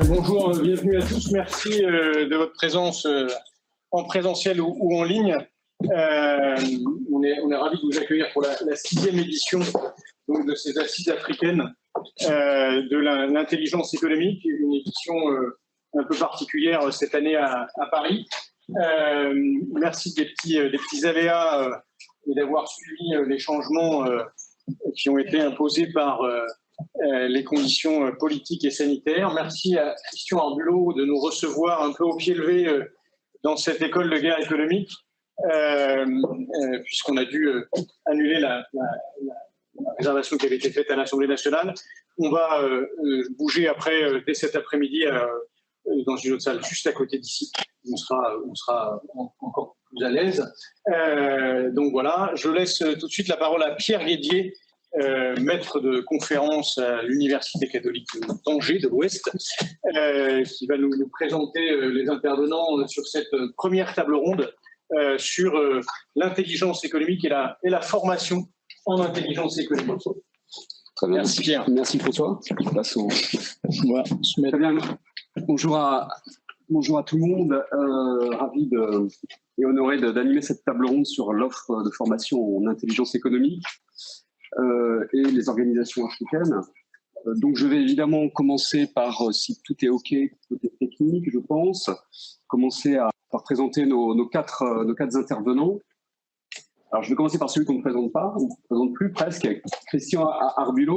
Bonjour, bienvenue à tous. Merci de votre présence en présentiel ou en ligne. On est ravis de vous accueillir pour la 6e édition donc, de ces assises africaines de l'intelligence économique, une édition un peu particulière cette année à Paris. Merci des petits aléas et d'avoir suivi les changements qui ont été imposés par les conditions politiques et sanitaires. Merci à Christian Arbulot de nous recevoir un peu au pied levé dans cette école de guerre économique, puisqu'on a dû annuler la réservation qui avait été faite à l'Assemblée nationale. On va bouger après, dès cet après-midi, dans une autre salle juste à côté d'ici. On sera encore plus à l'aise. Donc voilà, je laisse tout de suite la parole à Pierre Guédier, maître de conférence à l'Université catholique d'Angers de l'Ouest, qui va nous présenter les intervenants sur cette première table ronde sur l'intelligence économique et la formation en intelligence économique. Très bien. Merci Pierre. Merci François. Je passe au... Voilà. Très bien. Bonjour à tout le monde. Ravi et honoré d'animer cette table ronde sur l'offre de formation en intelligence économique et les organisations africaines. Donc je vais évidemment commencer par, si tout est OK, côté technique, je pense, commencer par présenter nos quatre intervenants. Alors je vais commencer par celui qu'on ne présente pas, on ne présente plus presque, Christian Arbulot,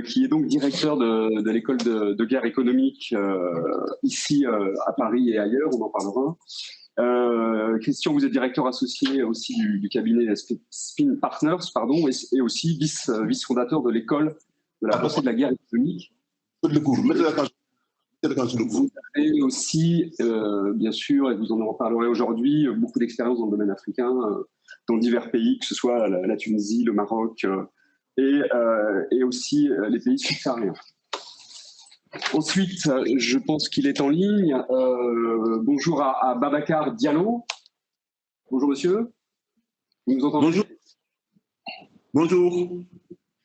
qui est donc directeur de l'école de guerre économique ici à Paris et ailleurs, on en parlera. Christian, vous êtes directeur associé aussi du cabinet Spin Partners, et aussi vice-fondateur de l'école de la pensée de la guerre économique. Vous avez aussi, bien sûr, et vous en reparlerez aujourd'hui, beaucoup d'expérience dans le domaine africain, dans divers pays, que ce soit la Tunisie, le Maroc et aussi les pays subsahariens. Ensuite, je pense qu'il est en ligne. Bonjour à Babacar Diallo. Bonjour monsieur. Vous nous entendez? Bonjour. Bonjour.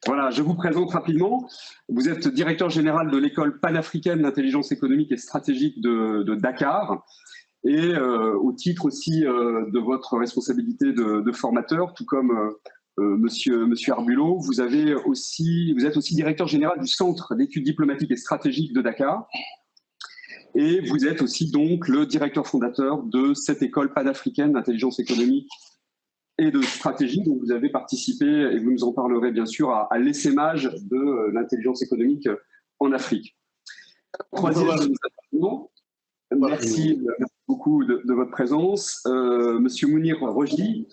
Voilà, je vous présente rapidement. Vous êtes directeur général de l'école panafricaine d'intelligence économique et stratégique de Dakar. Et au titre aussi de votre responsabilité de formateur, tout comme Monsieur Arbulot, vous êtes aussi directeur général du Centre d'études diplomatiques et stratégiques de Dakar. Et vous êtes aussi donc le directeur fondateur de cette école panafricaine d'intelligence économique et de stratégie. Donc vous avez participé, et vous nous en parlerez bien sûr, à l'essaimage de l'intelligence économique en Afrique. Troisième intervenant. Merci beaucoup de votre présence. Monsieur Mounir Rojdi,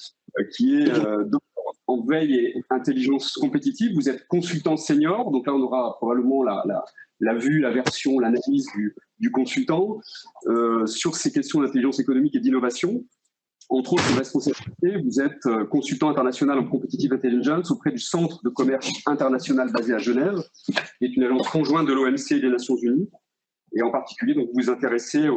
qui est docteur en veille et intelligence compétitive. Vous êtes consultant senior, donc là on aura probablement la vue, la version, l'analyse du consultant sur ces questions d'intelligence économique et d'innovation. Entre autres responsabilités, vous êtes consultant international en competitive intelligence auprès du Centre de commerce international basé à Genève, qui est une agence conjointe de l'OMC et des Nations Unies. Et en particulier, donc, vous vous intéressez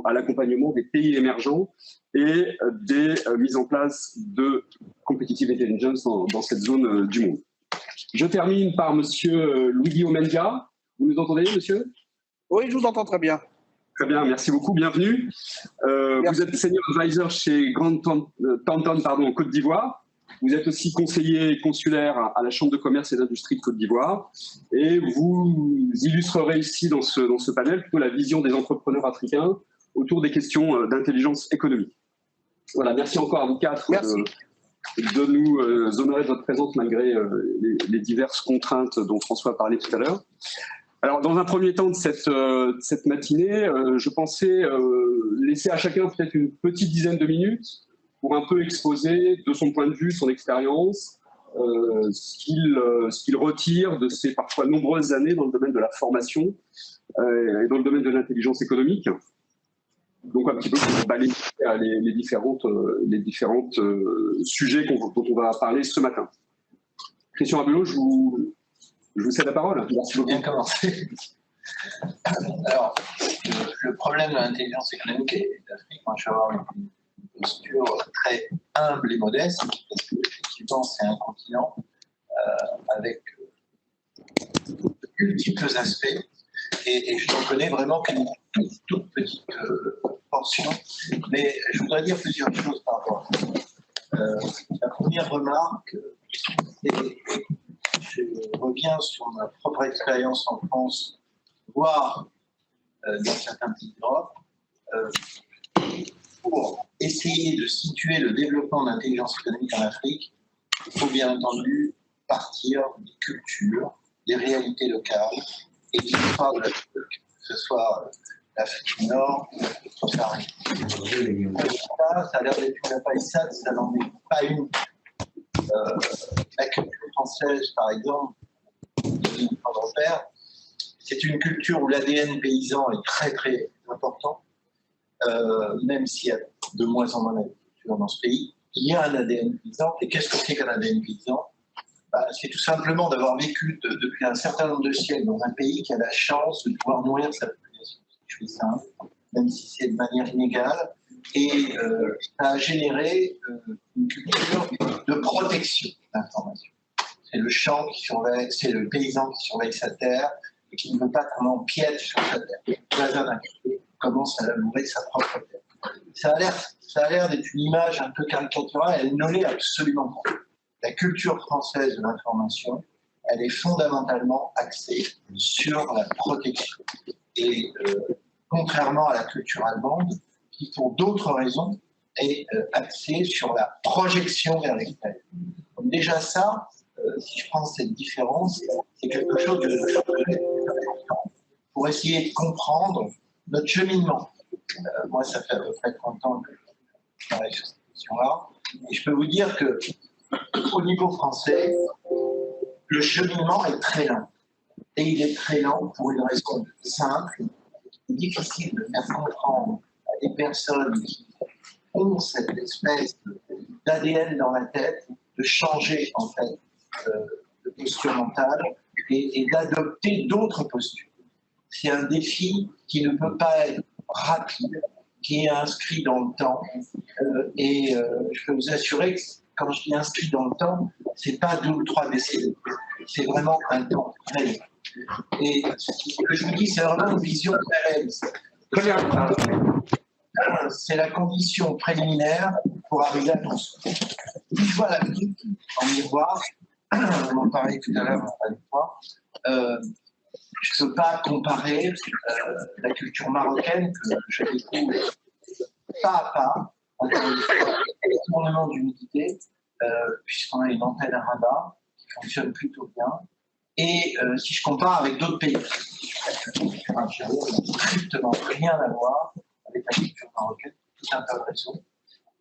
à l'accompagnement des pays émergents et des mises en place de competitive intelligence dans cette zone du monde. Je termine par monsieur Louis-Guillaume Mendia. Vous nous entendez, monsieur? Oui, je vous entends très bien. Très bien, merci beaucoup, bienvenue. Vous êtes senior advisor chez Grand Thornton en Côte d'Ivoire. Vous êtes aussi conseiller consulaire à la Chambre de commerce et d'industrie de Côte d'Ivoire. Et vous illustrerez ici dans ce panel plutôt la vision des entrepreneurs africains autour des questions d'intelligence économique. Voilà, merci encore à vous quatre de nous honorer de votre présence malgré les diverses contraintes dont François a parlé tout à l'heure. Alors, dans un premier temps de cette matinée, je pensais laisser à chacun peut-être une petite dizaine de minutes pour un peu exposer de son point de vue, son expérience, ce qu'il retire de ces parfois nombreuses années dans le domaine de la formation et dans le domaine de l'intelligence économique. Donc un petit peu pour balayer les différentes sujets dont on va parler ce matin. Christian Arbulot, je vous cède la parole. Merci beaucoup. Bien commencé. Alors, le problème de l'intelligence économique et d'Afrique, moi je vais avoir une posture très humble et modeste, parce que effectivement c'est un continent avec multiples aspects et je n'en connais vraiment qu'une toute petite portion. Mais je voudrais dire plusieurs choses par rapport à ça. La première remarque, et je reviens sur ma propre expérience en France, voire dans certains pays d'Europe, pour essayer de situer le développement de l'intelligence économique en Afrique, il faut bien entendu partir des cultures, des réalités locales et de l'histoire de l'Afrique, que ce soit l'Afrique du Nord ou l'Afrique subsaharienne. Ça a l'air d'être une palissade, ça n'en est pas une. La culture française, par exemple, c'est une culture où l'ADN paysan est très très important, même s'il y a de moins en moins d'agriculture dans ce pays. Il y a un ADN paysan, et qu'est-ce que c'est qu'un ADN paysan? C'est tout simplement d'avoir vécu depuis un certain nombre de siècles dans un pays qui a la chance de pouvoir nourrir sa population. Je fais simple, même si c'est de manière inégale, et ça a généré une culture de protection de l'information. C'est le champ qui surveille, c'est le paysan qui surveille sa terre et qui ne veut pas qu'on empiète sur sa terre. Le voisin d'un côté commence à labourer sa propre terre. Ça a l'air d'être une image un peu caricaturale, elle ne l'est absolument pas. La culture française de l'information, elle est fondamentalement axée sur la protection. Et contrairement à la culture allemande, qui pour d'autres raisons est axée sur la projection vers l'extérieur. Donc déjà ça, si je prends cette différence, c'est quelque chose de important pour essayer de comprendre notre cheminement. Moi, ça fait à peu près 30 ans que je travaille sur cette question-là, et je peux vous dire que au niveau français, le cheminement est très lent. Et il est très lent pour une raison simple. Il est difficile de faire comprendre à des personnes qui ont cette espèce d'ADN dans la tête de changer en fait de posture mentale et d'adopter d'autres postures. C'est un défi qui ne peut pas être rapide, qui est inscrit dans le temps. Je peux vous assurer que quand je dis inscrit dans le temps, c'est pas 2 ou 3 décennies. C'est vraiment un temps très long. Et ce que je vous dis, c'est vraiment une vision très réaliste. C'est la condition préliminaire pour arriver à construire. Une fois l'Afrique en miroir, on en parlait tout à l'heure avec toi, je ne peux pas comparer la culture marocaine que je découvre pas à pas, encore une fois, le tournement d'humidité, puisqu'on a une antenne à Rabat qui fonctionne plutôt bien. Et si je compare avec d'autres pays, l'Algérie n'a strictement rien à voir avec la culture marocaine, tout un tas de raisons.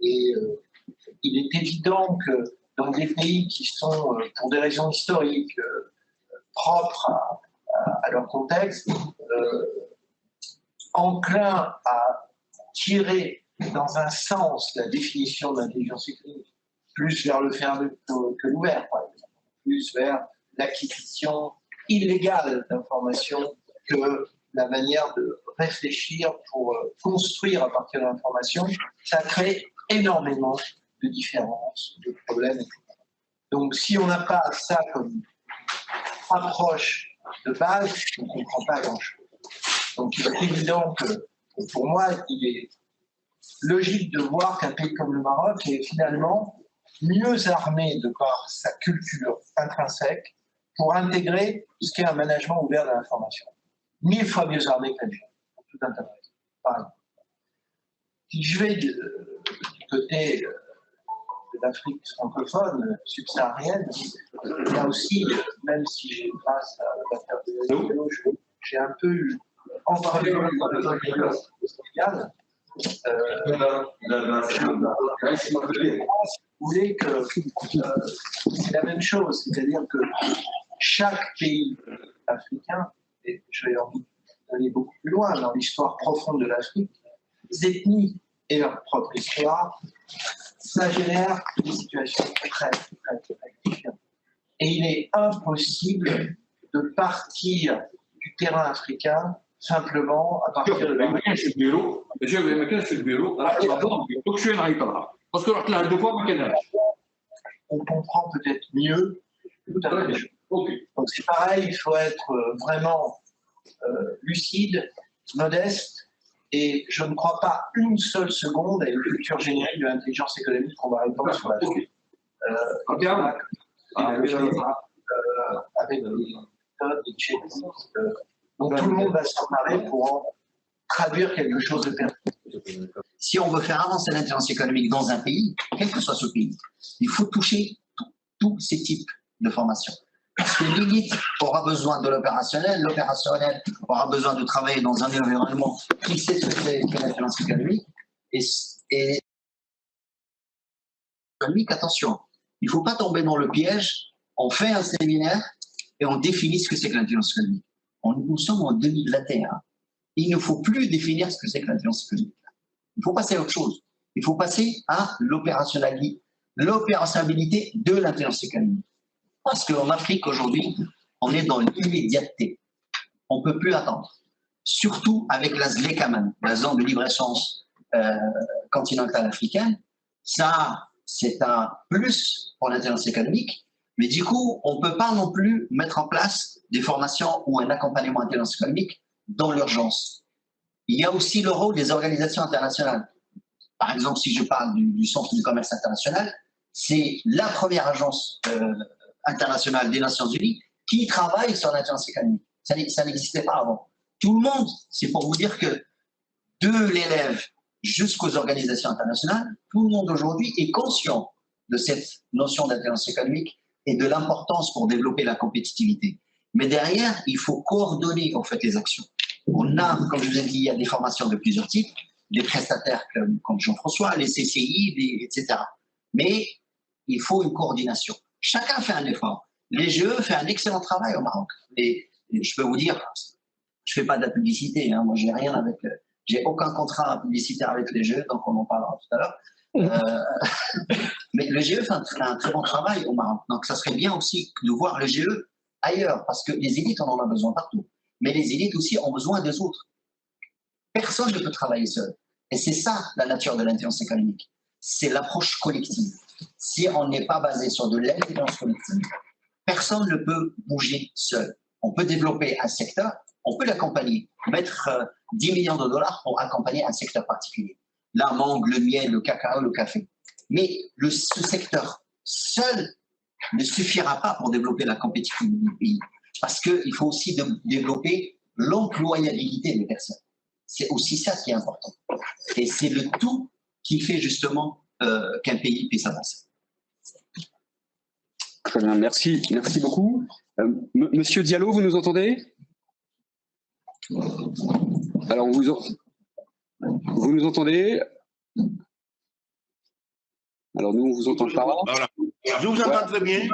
Et il est évident que dans des pays qui sont, pour des raisons historiques, propres à leur contexte, enclins à tirer dans un sens la définition de l'intelligence économique, plus vers le fermé que l'ouvert, par exemple, plus vers l'acquisition illégale d'informations que la manière de réfléchir pour construire à partir de l'information, ça crée énormément de différences, de problèmes, etc. Donc si on n'a pas ça comme approche de base, on ne comprend pas grand-chose. Donc il est évident que pour moi, il est logique de voir qu'un pays comme le Maroc est finalement mieux armé de par sa culture intrinsèque pour intégrer ce qu'est un management ouvert de l'information. 1000 fois mieux armé que l'Algérie, pour tout un tas de raisons. Par exemple. Si je vais du côté de l'Afrique francophone, subsaharienne, il y a aussi, même si j'ai grâce à l'affaire de l'Algérie, j'ai un peu eu entre les mains Sénégal. Vous voulez que c'est la même chose, c'est-à-dire que chaque pays africain, et j'ai envie d'aller beaucoup plus loin dans l'histoire profonde de l'Afrique, les ethnies et leur propre histoire, ça génère des situations très différentes. Et il est impossible de partir du terrain africain simplement à partir de la... On comprend peut-être mieux tout à fait les choses. Donc c'est pareil, il faut être vraiment lucide, modeste, et je ne crois pas une seule seconde à une culture générique de l'intelligence économique qu'on va répondre sur la télé. Avec des méthodes, des checklists, dont tout le monde va s'en parler pour en traduire quelque chose de pertinent. Si on veut faire avancer l'intelligence économique dans un pays, quel que soit ce pays, il faut toucher tous ces types de formations. Parce que l'élite aura besoin de l'opérationnel aura besoin de travailler dans un environnement qui sait ce que c'est l'intelligence économique. Et attention, il ne faut pas tomber dans le piège, on fait un séminaire et on définit ce que c'est que l'intelligence économique. Nous sommes en 2021. Il ne faut plus définir ce que c'est que l'intelligence économique. Il faut passer à autre chose. Il faut passer à l'opérationnalité de l'intelligence économique. Parce qu'en Afrique, aujourd'hui, on est dans l'immédiateté. On ne peut plus attendre. Surtout avec la ZLECAMAN, la zone de libre-échange continentale africaine. Ça, c'est un plus pour l'intelligence économique. Mais du coup, on ne peut pas non plus mettre en place des formations ou un accompagnement intelligence économique dans l'urgence. Il y a aussi le rôle des organisations internationales. Par exemple, si je parle du Centre du commerce international, c'est la première agence internationale des Nations Unies qui travaille sur l'intelligence économique. Ça n'existait pas avant. Tout le monde, c'est pour vous dire que de l'élève jusqu'aux organisations internationales, tout le monde aujourd'hui est conscient de cette notion d'intelligence économique et de l'importance pour développer la compétitivité. Mais derrière, il faut coordonner en fait les actions. On a, comme je vous ai dit, il y a des formations de plusieurs types, des prestataires comme Jean-François, les CCI, etc. Mais il faut une coordination. Chacun fait un effort. Les GE fait un excellent travail au Maroc. Et je peux vous dire, je ne fais pas de la publicité. Hein, moi, j'ai aucun contrat publicitaire avec les GE, donc on en parlera tout à l'heure. Mais le GE fait un très bon travail au Maroc. Donc, ça serait bien aussi de voir le GE ailleurs, parce que les élites, on en a besoin partout. Mais les élites aussi ont besoin des autres. Personne ne peut travailler seul. Et c'est ça la nature de l'intelligence économique. C'est l'approche collective. Si on n'est pas basé sur de l'intelligence collective, personne ne peut bouger seul. On peut développer un secteur, on peut l'accompagner, mettre 10 millions de dollars pour accompagner un secteur particulier. La mangue, le miel, le cacao, le café. Mais ce secteur seul ne suffira pas pour développer la compétitivité du pays. Parce qu'il faut aussi développer l'employabilité des personnes. C'est aussi ça qui est important. Et c'est le tout qui fait justement qu'un pays puisse avancer. Très bien, merci beaucoup. Monsieur Diallo, vous nous entendez? Alors, vous nous entendez? Alors, nous, on vous entend pas. Voilà. Je vous entends très bien.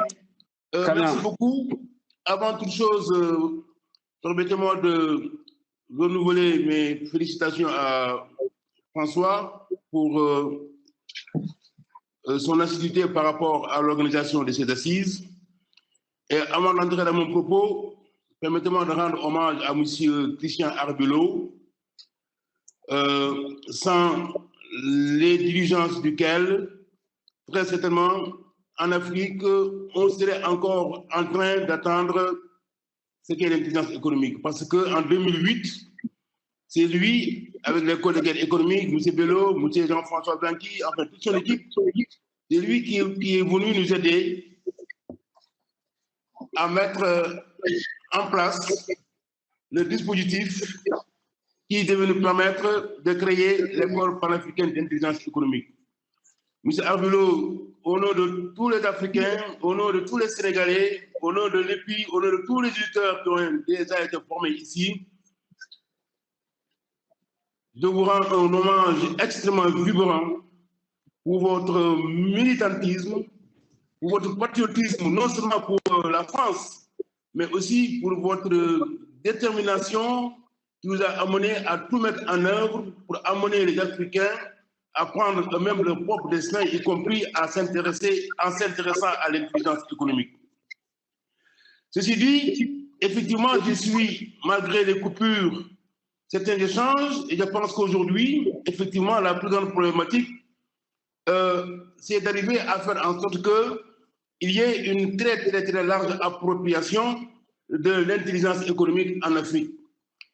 Merci beaucoup. Avant toute chose, permettez-moi de renouveler mes félicitations à François pour son assiduité par rapport à l'organisation de ces assises. Et avant d'entrer dans mon propos, permettez-moi de rendre hommage à M. Christian Arbulot, sans les diligences duquel, très certainement, en Afrique, on serait encore en train d'attendre ce qu'est l'intelligence économique. Parce qu'en 2008, c'est lui, avec les collègues économiques, M. Bello, M. Jean-François Blanqui, enfin toute son équipe, c'est lui qui est venu nous aider à mettre en place le dispositif qui devait nous permettre de créer l'école panafricaine d'intelligence économique. M. Arbulot, au nom de tous les Africains, au nom de tous les Sénégalais, au nom de l'EPI, au nom de tous les éditeurs qui ont déjà été formés ici, je vous rends un hommage extrêmement vibrant pour votre militantisme, pour votre patriotisme, non seulement pour la France, mais aussi pour votre détermination qui vous a amené à tout mettre en œuvre pour amener les Africains à prendre eux-mêmes leur propre destin, y compris en s'intéressant à l'intelligence économique. Ceci dit, effectivement, je suis, malgré les coupures, certains échanges, et je pense qu'aujourd'hui, effectivement, la plus grande problématique, c'est d'arriver à faire en sorte qu'il y ait une très large appropriation de l'intelligence économique en Afrique.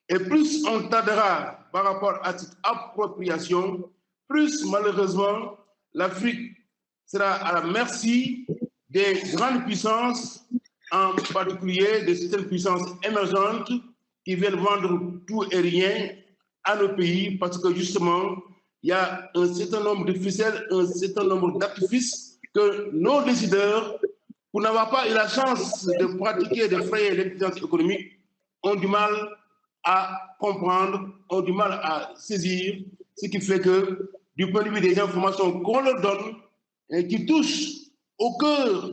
Et plus on tardera par rapport à cette appropriation, plus malheureusement l'Afrique sera à la merci des grandes puissances, en particulier de certaines puissances émergentes qui viennent vendre tout et rien à nos pays parce que justement, il y a un certain nombre de ficelles, un certain nombre d'artifices que nos décideurs, pour n'avoir pas eu la chance de pratiquer, de frayer l'intelligence économique, ont du mal à comprendre, ont du mal à saisir, ce qui fait que, du point de vue des informations qu'on leur donne, et qui touchent au cœur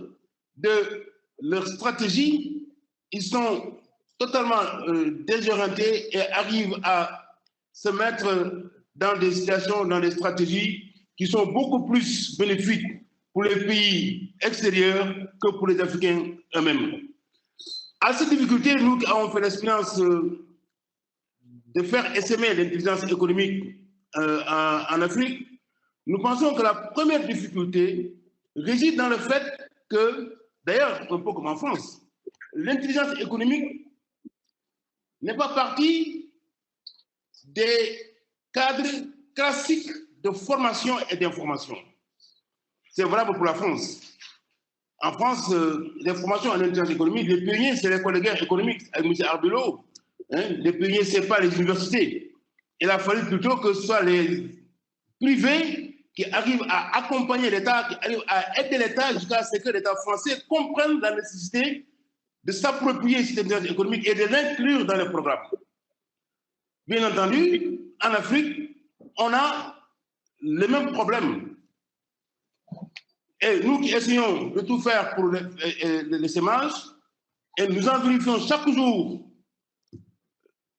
de leur stratégie, ils sont totalement désorientés et arrivent à se mettre dans des situations, dans des stratégies qui sont beaucoup plus bénéfiques pour les pays extérieurs que pour les Africains eux-mêmes. À cette difficulté, nous avons fait l'expérience de faire essaimer l'intelligence économique en Afrique. Nous pensons que la première difficulté réside dans le fait que, d'ailleurs, un peu comme en France, l'intelligence économique n'est pas partie des cadres classiques de formation et d'information. C'est valable pour la France. En France, les formations en intelligence économique, les pionniers, c'est l'école de guerre économique avec M. Arbelot. Les pionniers, ce n'est pas les universités. Il a fallu plutôt que ce soit les privés qui arrivent à accompagner l'État, qui arrivent à aider l'État jusqu'à ce que l'État français comprenne la nécessité de s'approprier cette intelligence économique et de l'inclure dans les programmes. Bien entendu, en Afrique, on a le même problème. Et nous qui essayons de tout faire pour l'essaimage, et nous en vérifions chaque jour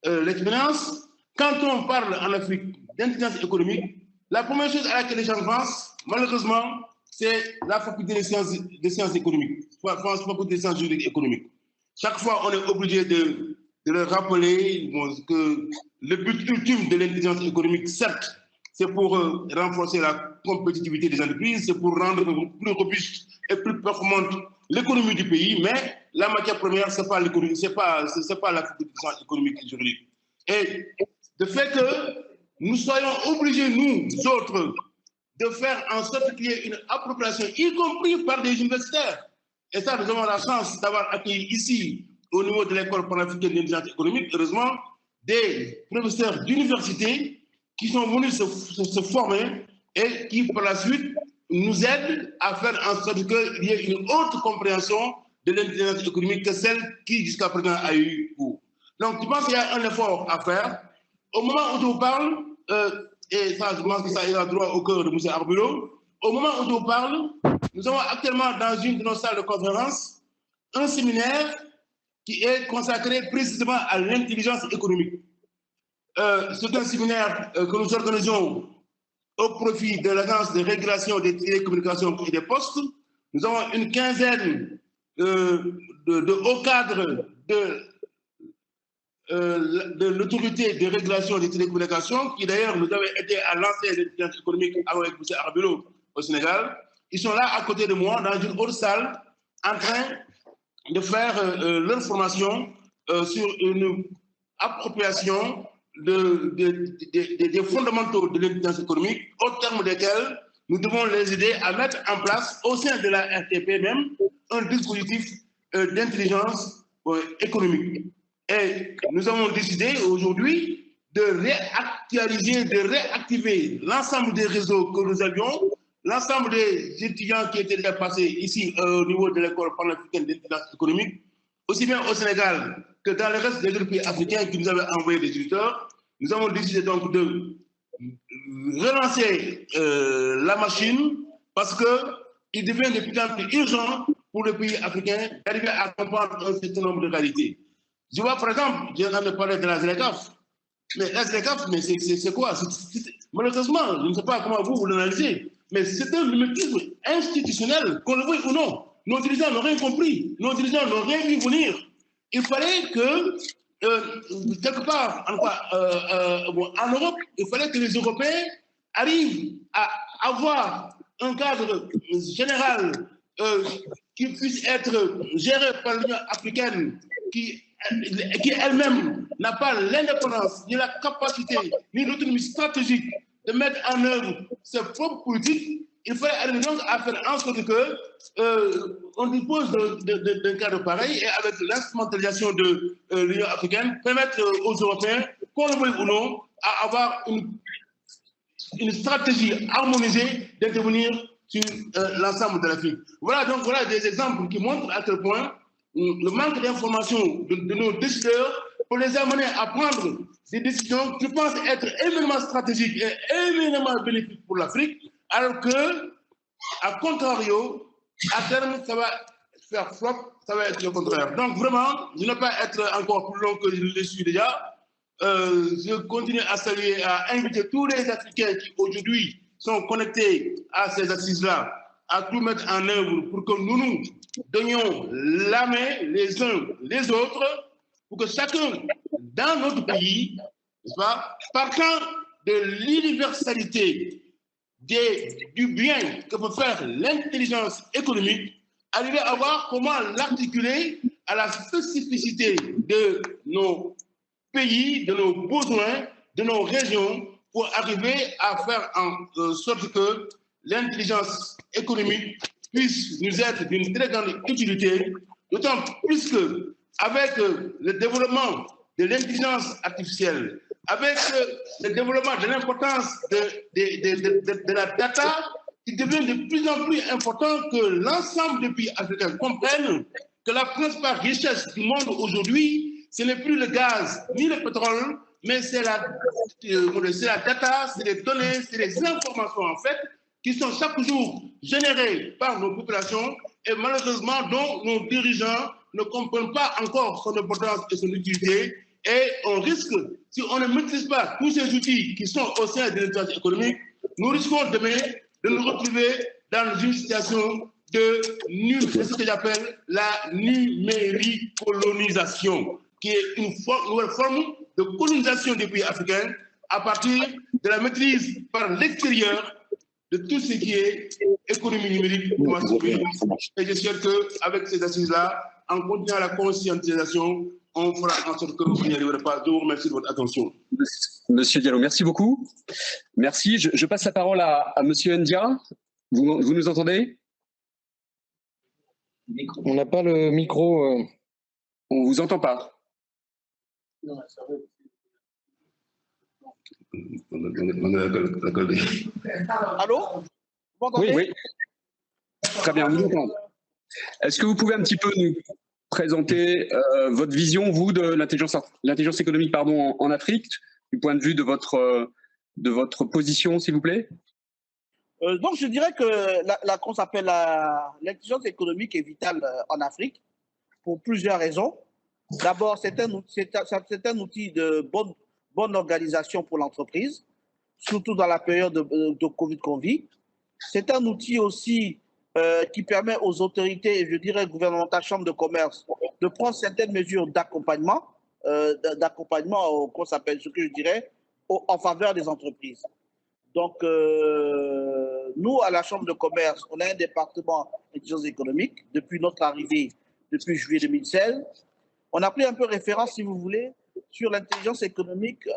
l'expérience, quand on parle en Afrique d'intelligence économique, la première chose à laquelle les gens pensent, malheureusement, c'est la faculté des sciences économiques, la faculté des sciences juridiques économiques. Chaque fois, on est obligé de leur rappeler que le but ultime de l'intelligence économique, certes, c'est pour renforcer la compétitivité des entreprises, c'est pour rendre plus robuste et plus performante l'économie du pays, mais la matière première, ce n'est pas l'économie, c'est pas la faculté des sciences économiques et juridiques. Et le fait que nous soyons obligés, nous autres, de faire en sorte qu'il y ait une appropriation, y compris par des universitaires. Et ça, nous avons la chance d'avoir accueilli ici, au niveau de l'école panafricaine d'intelligence économique, heureusement, des professeurs d'université qui sont venus se former et qui, par la suite, nous aident à faire en sorte qu'il y ait une autre compréhension de l'intelligence économique que celle qui, jusqu'à présent, a eu cours. Donc, je pense qu'il y a un effort à faire. Au moment où je vous parle, et ça, je pense que ça ira droit au cœur de M. Arbelot, au moment où je vous parle, nous avons actuellement dans une de nos salles de conférence un séminaire qui est consacré précisément à l'intelligence économique. C'est un séminaire que nous organisons au profit de l'Agence de régulation des télécommunications et des postes. Nous avons une quinzaine de hauts cadres de l'autorité de régulation des télécommunications, qui d'ailleurs nous avaient aidé à lancer l'intelligence économique avec M. Arbelot au Sénégal. Ils sont là à côté de moi, dans une autre salle, en train de faire leur formation sur une appropriation des fondamentaux de l'intelligence économique, au terme desquels nous devons les aider à mettre en place, au sein de la RTP même, un dispositif d'intelligence économique. Et nous avons décidé aujourd'hui de réactualiser, de réactiver l'ensemble des réseaux que nous avions, l'ensemble des étudiants qui étaient déjà passés ici au niveau de l'école panafricaine d'intelligence économique, aussi bien au Sénégal que dans le reste des autres pays africains qui nous avaient envoyé des éditeurs. Nous avons décidé donc de relancer la machine parce qu'il devient de plus en plus urgent pour les pays africains d'arriver à comprendre un certain nombre de réalités. Je vois par exemple, j'ai entendu parler de la ZLECAF. Mais la ZLECAF, mais c'est quoi? Malheureusement, je ne sais pas comment vous l'analysez, mais c'est un mimétisme institutionnel, qu'on le veuille ou non. Nos dirigeants n'ont rien compris, nos dirigeants n'ont rien vu venir. Il fallait que, quelque part, en Europe, il fallait que les Européens arrivent à avoir un cadre général qui puisse être géré par l'Union africaine, qui qui elle-même n'a pas l'indépendance, ni la capacité, ni l'autonomie stratégique de mettre en œuvre ses propres politiques, il fallait aller donc à faire en sorte que on dispose d'un cadre pareil et avec l'instrumentalisation de l'Union africaine, permettre aux Européens, qu'on le veuille ou non, à avoir une stratégie harmonisée d'intervenir sur l'ensemble de l'Afrique. Voilà donc des exemples qui montrent à quel point le manque d'information de nos décideurs pour les amener à prendre des décisions qui pensent être éminemment stratégiques et éminemment bénéfiques pour l'Afrique, alors que, à contrario, à terme, ça va faire flop, ça va être le contraire. Donc vraiment, je ne vais pas être encore plus long que je le suis déjà. Je continue à saluer, à inviter tous les Africains qui aujourd'hui sont connectés à ces assises-là, à tout mettre en œuvre pour que nous donnions la main les uns les autres, pour que chacun dans notre pays, n'est-ce pas, partant de l'universalité du bien que peut faire l'intelligence économique, arriver à voir comment l'articuler à la spécificité de nos pays, de nos besoins, de nos régions, pour arriver à faire en sorte que l'intelligence économique puisse nous être d'une très grande utilité, d'autant plus que avec le développement de l'intelligence artificielle, avec le développement de l'importance de la data, il devient de plus en plus important que l'ensemble des pays africains comprennent que la principale richesse du monde aujourd'hui, ce n'est plus le gaz ni le pétrole, mais c'est la data, c'est les données, c'est les informations en fait, qui sont chaque jour générées par nos populations et malheureusement dont nos dirigeants ne comprennent pas encore son importance et son utilité. Et on risque, si on ne maîtrise pas tous ces outils qui sont au sein de l'intelligence économique, nous risquons demain de nous retrouver dans une situation de ce que j'appelle la numéricolonisation, qui est une nouvelle forme de colonisation des pays africains à partir de la maîtrise par l'extérieur de tout ce qui est économie numérique. Et j'espère qu'avec ces assises-là, en continuant la conscientisation, on fera en sorte que vous n'y arriverez pas. Je vous remercie de votre attention. Monsieur Diallo, merci beaucoup. Merci. Je passe la parole à Monsieur Ndia. Vous nous entendez? On n'a pas le micro. On ne vous entend pas. Allô? Oui, oui. Très bien, vous entendez. Est-ce que vous pouvez un petit peu nous présenter votre vision, vous, de l'intelligence économique en Afrique, du point de vue de votre position, s'il vous plaît? Donc, je dirais que qu'on s'appelle l'intelligence économique est vitale en Afrique pour plusieurs raisons. D'abord, c'est un outil de bonne organisation pour l'entreprise, surtout dans la période de Covid qu'on vit. C'est un outil aussi qui permet aux autorités, je dirais gouvernementales, chambres de commerce, de prendre certaines mesures d'accompagnement, qu'on s'appelle, ce que je dirais, en faveur des entreprises. Donc, nous, à la Chambre de commerce, on a un département d'intelligence économique depuis notre arrivée, depuis juillet 2016. On a pris un peu référence, si vous voulez, sur l'intelligence économique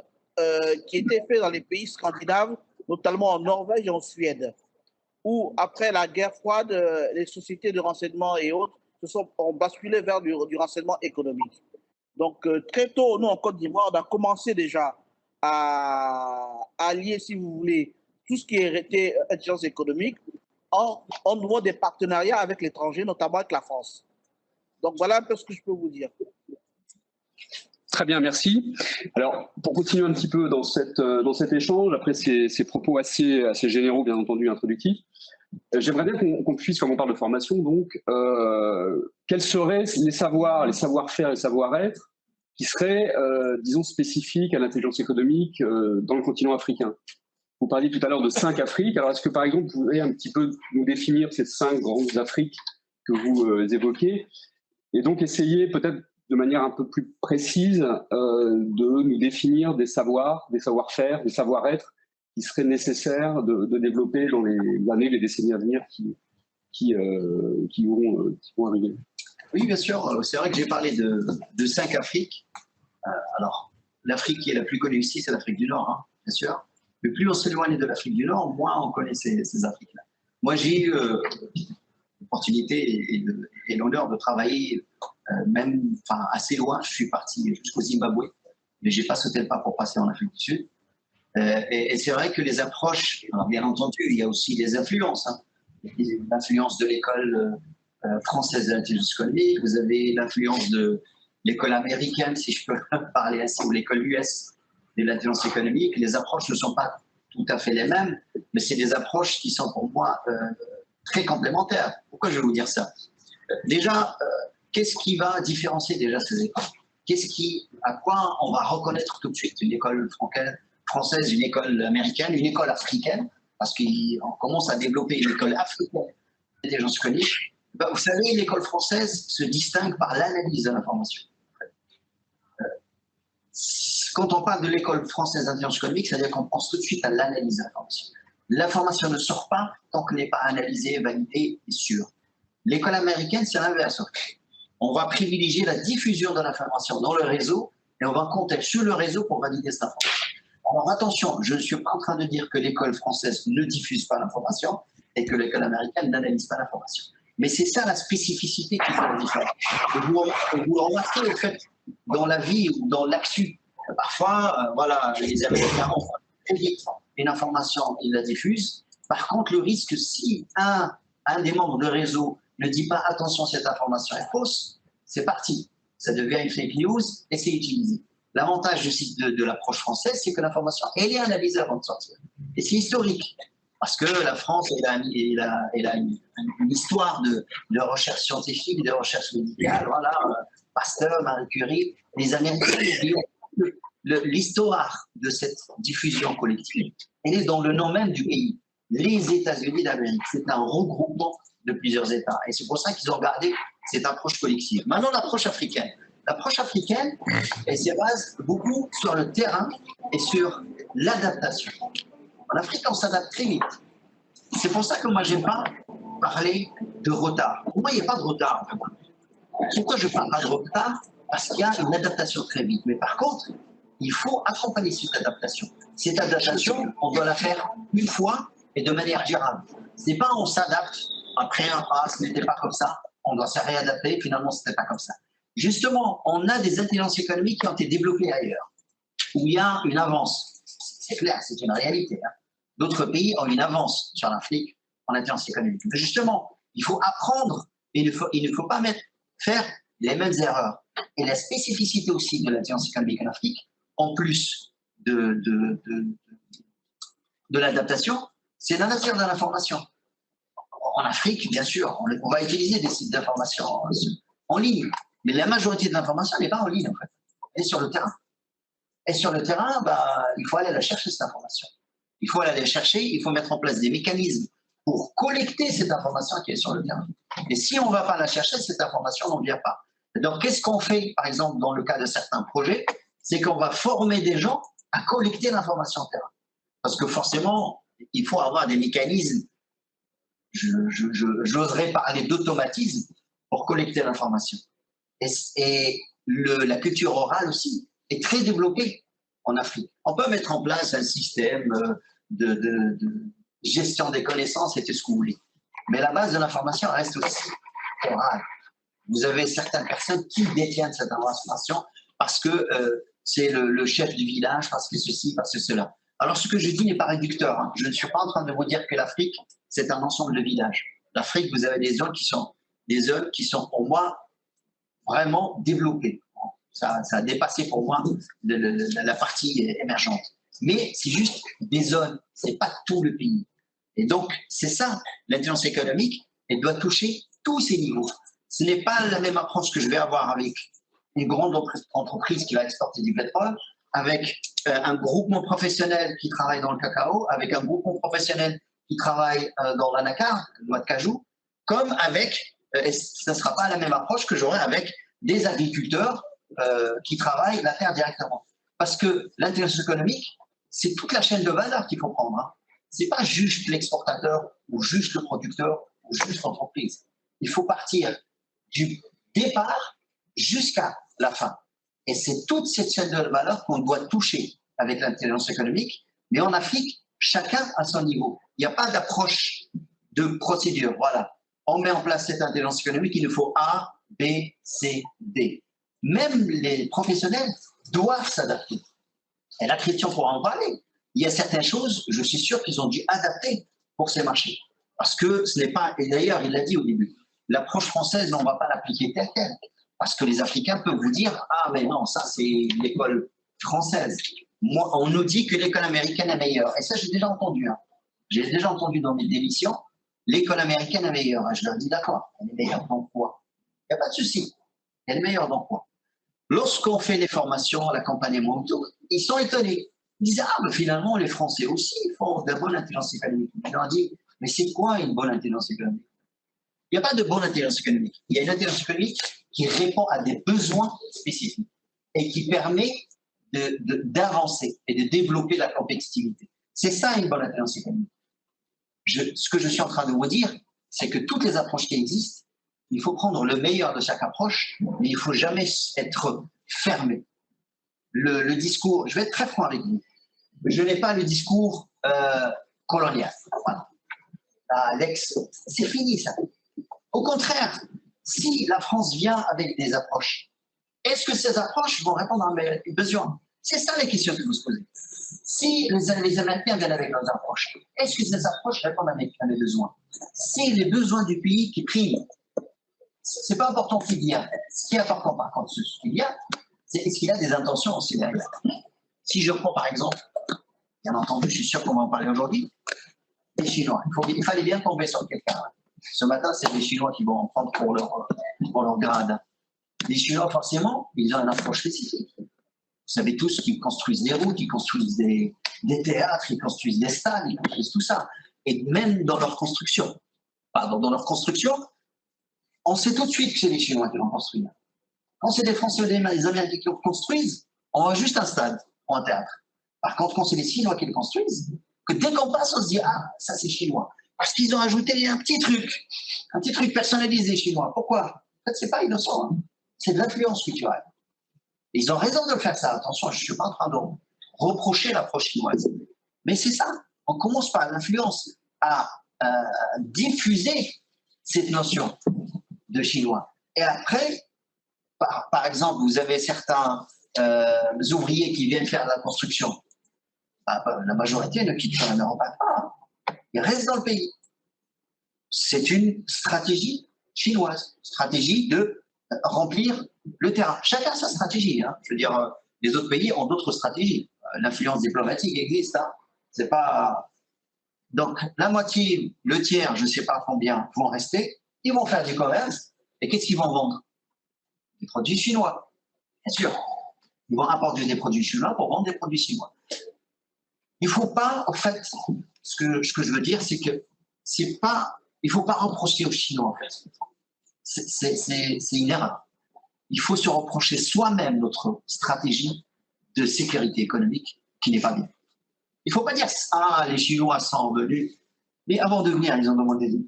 qui était faite dans les pays scandinaves, notamment en Norvège et en Suède, où, après la guerre froide, les sociétés de renseignement et autres ont basculé vers du renseignement économique. Donc, très tôt, nous, en Côte d'Ivoire, on a commencé déjà à allier, si vous voulez, tout ce qui était intelligence économique en nouant des partenariats avec l'étranger, notamment avec la France. Donc, voilà un peu ce que je peux vous dire. Très bien, merci. Alors, pour continuer un petit peu dans cet échange, après ces propos assez généraux, bien entendu, introductifs, j'aimerais bien qu'on puisse, comme on parle de formation, donc, quels seraient les savoir-faire, les savoir-être qui seraient, disons, spécifiques à l'intelligence économique dans le continent africain? Vous parliez tout à l'heure de 5 Afriques. Alors, est-ce que, par exemple, vous pouvez un petit peu nous définir ces 5 grandes Afriques que vous évoquez, et donc essayer peut-être de manière un peu plus précise de nous définir des savoir-faire, des savoir-être qui seraient nécessaires de développer dans les années, les décennies à venir qui vont arriver? Oui, bien sûr. C'est vrai que j'ai parlé de 5 Afriques. Alors, l'Afrique qui est la plus connue ici, c'est l'Afrique du Nord, hein, bien sûr. Mais plus on s'éloigne de l'Afrique du Nord, moins on connaît ces Afriques-là. Moi, j'ai eu l'opportunité et l'honneur de travailler assez loin. Je suis parti jusqu'au Zimbabwe, mais je n'ai pas sauté le pas pour passer en Afrique du Sud. Et c'est vrai que les approches, alors bien entendu, il y a aussi des influences. Hein. L'influence de l'école française de l'intelligence économique, vous avez l'influence de l'école américaine, si je peux parler ainsi, ou l'école US de l'intelligence économique. Les approches ne sont pas tout à fait les mêmes, mais c'est des approches qui sont pour moi très complémentaires. Pourquoi je vais vous dire ça? Déjà, qu'est-ce qui va différencier déjà ces écoles? À quoi on va reconnaître tout de suite une école française, une école américaine, une école africaine, parce qu'on commence à développer une école africaine d'intelligence économique. Ben, vous savez, l'école française se distingue par l'analyse de l'information. Quand on parle de l'école française d'intelligence économique, c'est-à-dire qu'on pense tout de suite à l'analyse de l'information. L'information ne sort pas tant qu'elle n'est pas analysée, validée et sûre. L'école américaine, c'est l'inverse. On va privilégier la diffusion de l'information dans le réseau et on va compter sur le réseau pour valider cette information. Alors attention, je ne suis pas en train de dire que l'école française ne diffuse pas l'information et que l'école américaine n'analyse pas l'information. Mais c'est ça la spécificité qui fait la différence. Et vous remarquez au fait, dans la vie ou dans l'actu, parfois, voilà, les Américains ont très vite une information, ils la diffusent. Par contre, le risque, si un des membres du réseau ne dit pas attention, cette information est fausse, c'est parti. Ça devient une fake news et c'est utilisé. L'avantage de l'approche française, c'est que l'information, elle est analysée avant de sortir. Et c'est historique. Parce que la France, elle a une histoire de recherche scientifique, de recherche médicale. Voilà, Pasteur, Marie Curie. Les Américains, l'histoire de cette diffusion collective, elle est dans le nom même du pays. Les États-Unis d'Amérique, c'est un regroupement de plusieurs États. Et c'est pour ça qu'ils ont gardé cette approche collective. Maintenant, l'approche africaine. L'approche africaine, elle se base beaucoup sur le terrain et sur l'adaptation. En Afrique, on s'adapte très vite. C'est pour ça que moi, je n'aime pas parler de retard. Pour moi, il n'y a pas de retard. Pourquoi je ne parle pas de retard? Parce qu'il y a une adaptation très vite. Mais par contre, il faut accompagner cette adaptation. Cette adaptation, on doit la faire une fois et de manière durable. Ce n'est pas on s'adapte, après ce n'était pas comme ça, on doit se réadapter, finalement, ce n'était pas comme ça. Justement, on a des intelligences économiques qui ont été développées ailleurs, où il y a une avance. C'est clair, c'est une réalité. Hein. D'autres pays ont une avance sur l'Afrique en intelligence économique. Mais justement, il faut apprendre et il ne faut pas faire les mêmes erreurs. Et la spécificité aussi de l'intelligence économique en Afrique, en plus de l'adaptation, c'est la nature de l'information. En Afrique, bien sûr, on va utiliser des sites d'information en ligne, mais la majorité de l'information n'est pas en ligne, en fait. Elle est sur le terrain. Et sur le terrain, il faut aller la chercher, cette information. Il faut aller la chercher, il faut mettre en place des mécanismes pour collecter cette information qui est sur le terrain. Et si on ne va pas la chercher, cette information, on n'en vient pas. Donc, qu'est-ce qu'on fait, par exemple, dans le cas de certains projets? C'est qu'on va former des gens à collecter l'information terrain. Parce que forcément, il faut avoir des mécanismes, j'oserais parler d'automatisme pour collecter l'information. Et la culture orale aussi est très développée en Afrique. On peut mettre en place un système de gestion des connaissances et tout ce que vous voulez. Mais la base de l'information reste aussi orale. Vous avez certaines personnes qui détiennent cette information parce que c'est le chef du village, parce que ceci, parce que cela. Alors, ce que je dis n'est pas réducteur. Hein. Je ne suis pas en train de vous dire que l'Afrique, c'est un ensemble de villages. L'Afrique, vous avez des zones qui sont pour moi vraiment développées. Ça a dépassé pour moi la partie émergente. Mais c'est juste des zones, ce n'est pas tout le pays. Et donc, c'est ça, l'intelligence économique, elle doit toucher tous ces niveaux. Ce n'est pas la même approche que je vais avoir avec une grande entreprise qui va exporter du pétrole, avec un groupement professionnel qui travaille dans le cacao, avec un groupement professionnel qui travaille dans l'anacarde, la noix de cajou, comme avec, ça ne sera pas la même approche que j'aurai avec des agriculteurs qui travaillent la terre directement. Parce que l'intelligence économique, c'est toute la chaîne de valeur qu'il faut prendre. Hein. Ce n'est pas juste l'exportateur ou juste le producteur ou juste l'entreprise. Il faut partir départ jusqu'à la fin. Et c'est toute cette chaîne de valeur qu'on doit toucher avec l'intelligence économique. Mais en Afrique, chacun à son niveau. Il n'y a pas d'approche de procédure. Voilà. On met en place cette intelligence économique, il nous faut A, B, C, D. Même les professionnels doivent s'adapter. Et la Christian pourra en parler. Il y a certaines choses, je suis sûr qu'ils ont dû adapter pour ces marchés. Parce que ce n'est pas, et d'ailleurs il l'a dit au début, l'approche française, on ne va pas l'appliquer telle quelle. Parce que les Africains peuvent vous dire, ah mais non, ça c'est l'école française. Moi, on nous dit que l'école américaine est meilleure. Et ça, j'ai déjà entendu. Hein. J'ai déjà entendu dans mes démissions, l'école américaine est meilleure. Et je leur dis, d'accord, elle est meilleure dans quoi? Il n'y a pas de souci. Elle est meilleure dans quoi? Lorsqu'on fait les formations, la campagne Monto, ils sont étonnés. Ils disent, ah, mais finalement, les Français aussi font de la bonne intelligence économique. Je leur dis, mais c'est quoi une bonne intelligence économique? Il n'y a pas de bonne intelligence économique. Il y a une intelligence économique qui répond à des besoins spécifiques et qui permet d'avancer et de développer la compétitivité. C'est ça une bonne intelligence économique. Ce que je suis en train de vous dire, c'est que toutes les approches qui existent, il faut prendre le meilleur de chaque approche, mais il ne faut jamais être fermé. Le discours, je vais être très franc avec vous, je n'ai pas le discours colonial. Voilà. Alex, c'est fini ça. Au contraire, si la France vient avec des approches, est-ce que ces approches vont répondre à mes besoins? C'est ça les questions que vous se posez. Si les Américains viennent avec leurs approches, est-ce que ces approches répondent à mes besoins? Si les besoins du pays qui priment, c'est pas important qu'il y a. Ce qui est important par contre, ce qu'il y a, c'est est-ce qu'il y a des intentions aussi derrière. Si je prends par exemple, bien entendu, je suis sûr qu'on va en parler aujourd'hui, les Chinois. Il fallait bien tomber sur quelqu'un. Ce matin, c'est les Chinois qui vont en prendre pour leur grade. Les Chinois, forcément, ils ont une approche spécifique. Vous savez tous qu'ils construisent des routes, ils construisent des théâtres, ils construisent des stades, ils construisent tout ça. Et même dans leur construction, on sait tout de suite que c'est les Chinois qui vont construire. Quand c'est des Français ou des Américains qui le construisent, on voit juste un stade ou un théâtre. Par contre, quand c'est les Chinois qui le construisent, que dès qu'on passe, on se dit « Ah, ça c'est chinois ». Parce qu'ils ont ajouté un petit truc personnalisé chinois. Pourquoi? En fait, c'est pas innocent. Hein. C'est de l'influence culturelle. Et ils ont raison de faire ça. Attention, je ne suis pas en train de reprocher l'approche chinoise. Mais c'est ça. On commence par l'influence à diffuser cette notion de chinois. Et après, par exemple, vous avez certains ouvriers qui viennent faire de la construction. La majorité ne quitte pas, ne repart pas. Ils restent dans le pays. C'est une stratégie chinoise, stratégie de remplir le terrain. Chacun a sa stratégie. Hein. Je veux dire, les autres pays ont d'autres stratégies. L'influence diplomatique existe. Hein. C'est pas. Donc, la moitié, le tiers, je ne sais pas combien, vont rester. Ils vont faire du commerce. Et qu'est-ce qu'ils vont vendre? Des produits chinois. Bien sûr. Ils vont apporter des produits chinois pour vendre des produits chinois. Il ne faut pas, en fait, ce que je veux dire, c'est que il ne faut pas reprocher aux Chinois, en fait. C'est une erreur. Il faut se reprocher soi-même notre stratégie de sécurité économique qui n'est pas bien. Il ne faut pas dire « Ah, les Chinois sont venus ». Mais avant de venir, ils ont demandé des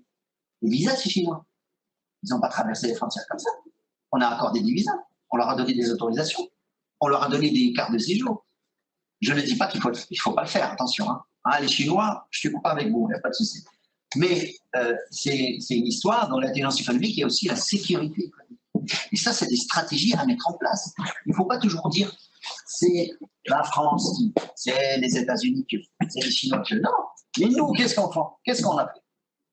visas, ces Chinois. Ils n'ont pas traversé les frontières comme ça. On a accordé des visas. On leur a donné des autorisations. On leur a donné des cartes de séjour. Je ne dis pas qu'il ne faut pas le faire, attention. Hein. Ah, les Chinois, je ne suis pas avec vous, il n'y a pas de souci. Mais c'est une histoire dans l'intelligence économique, il y a aussi la sécurité économique. Et ça, c'est des stratégies à mettre en place. Il ne faut pas toujours dire c'est la France, c'est les États-Unis, c'est les Chinois. Non. Mais nous, qu'est-ce qu'on fait? Qu'est-ce qu'on a fait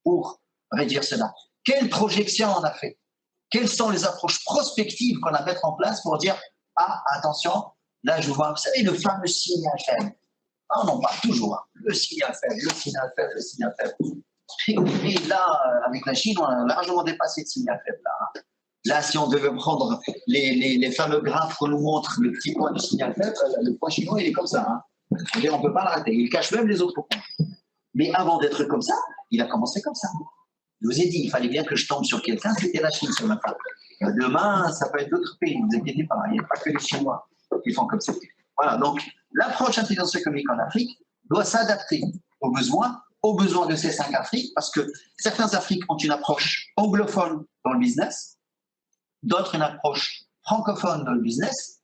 pour réduire cela? Quelle projection on a fait? Quelles sont les approches prospectives qu'on a à mettre en place pour dire ah, attention, là, je vois, vous savez, le fameux signal faible. Ah, on en parle toujours. Hein. Le signal faible, le signal faible, le signal faible. Et là, avec la Chine, on a largement dépassé le signal faible. Là, là si on devait prendre les fameux graphes qu'on nous montre, le petit point du signal faible, le point chinois, il est comme ça. Hein. On ne peut pas l'arrêter. Il cache même les autres points. Mais avant d'être comme ça, il a commencé comme ça. Je vous ai dit, il fallait bien que je tombe sur quelqu'un, c'était la Chine ce matin. Demain, ça peut être d'autres pays, ne vous inquiétez pas, il n'y a pas que les Chinois qui font comme ça. Voilà, donc l'approche intelligence économique en Afrique doit s'adapter aux besoins de ces 5 Afriques, parce que certains Afriques ont une approche anglophone dans le business, d'autres une approche francophone dans le business.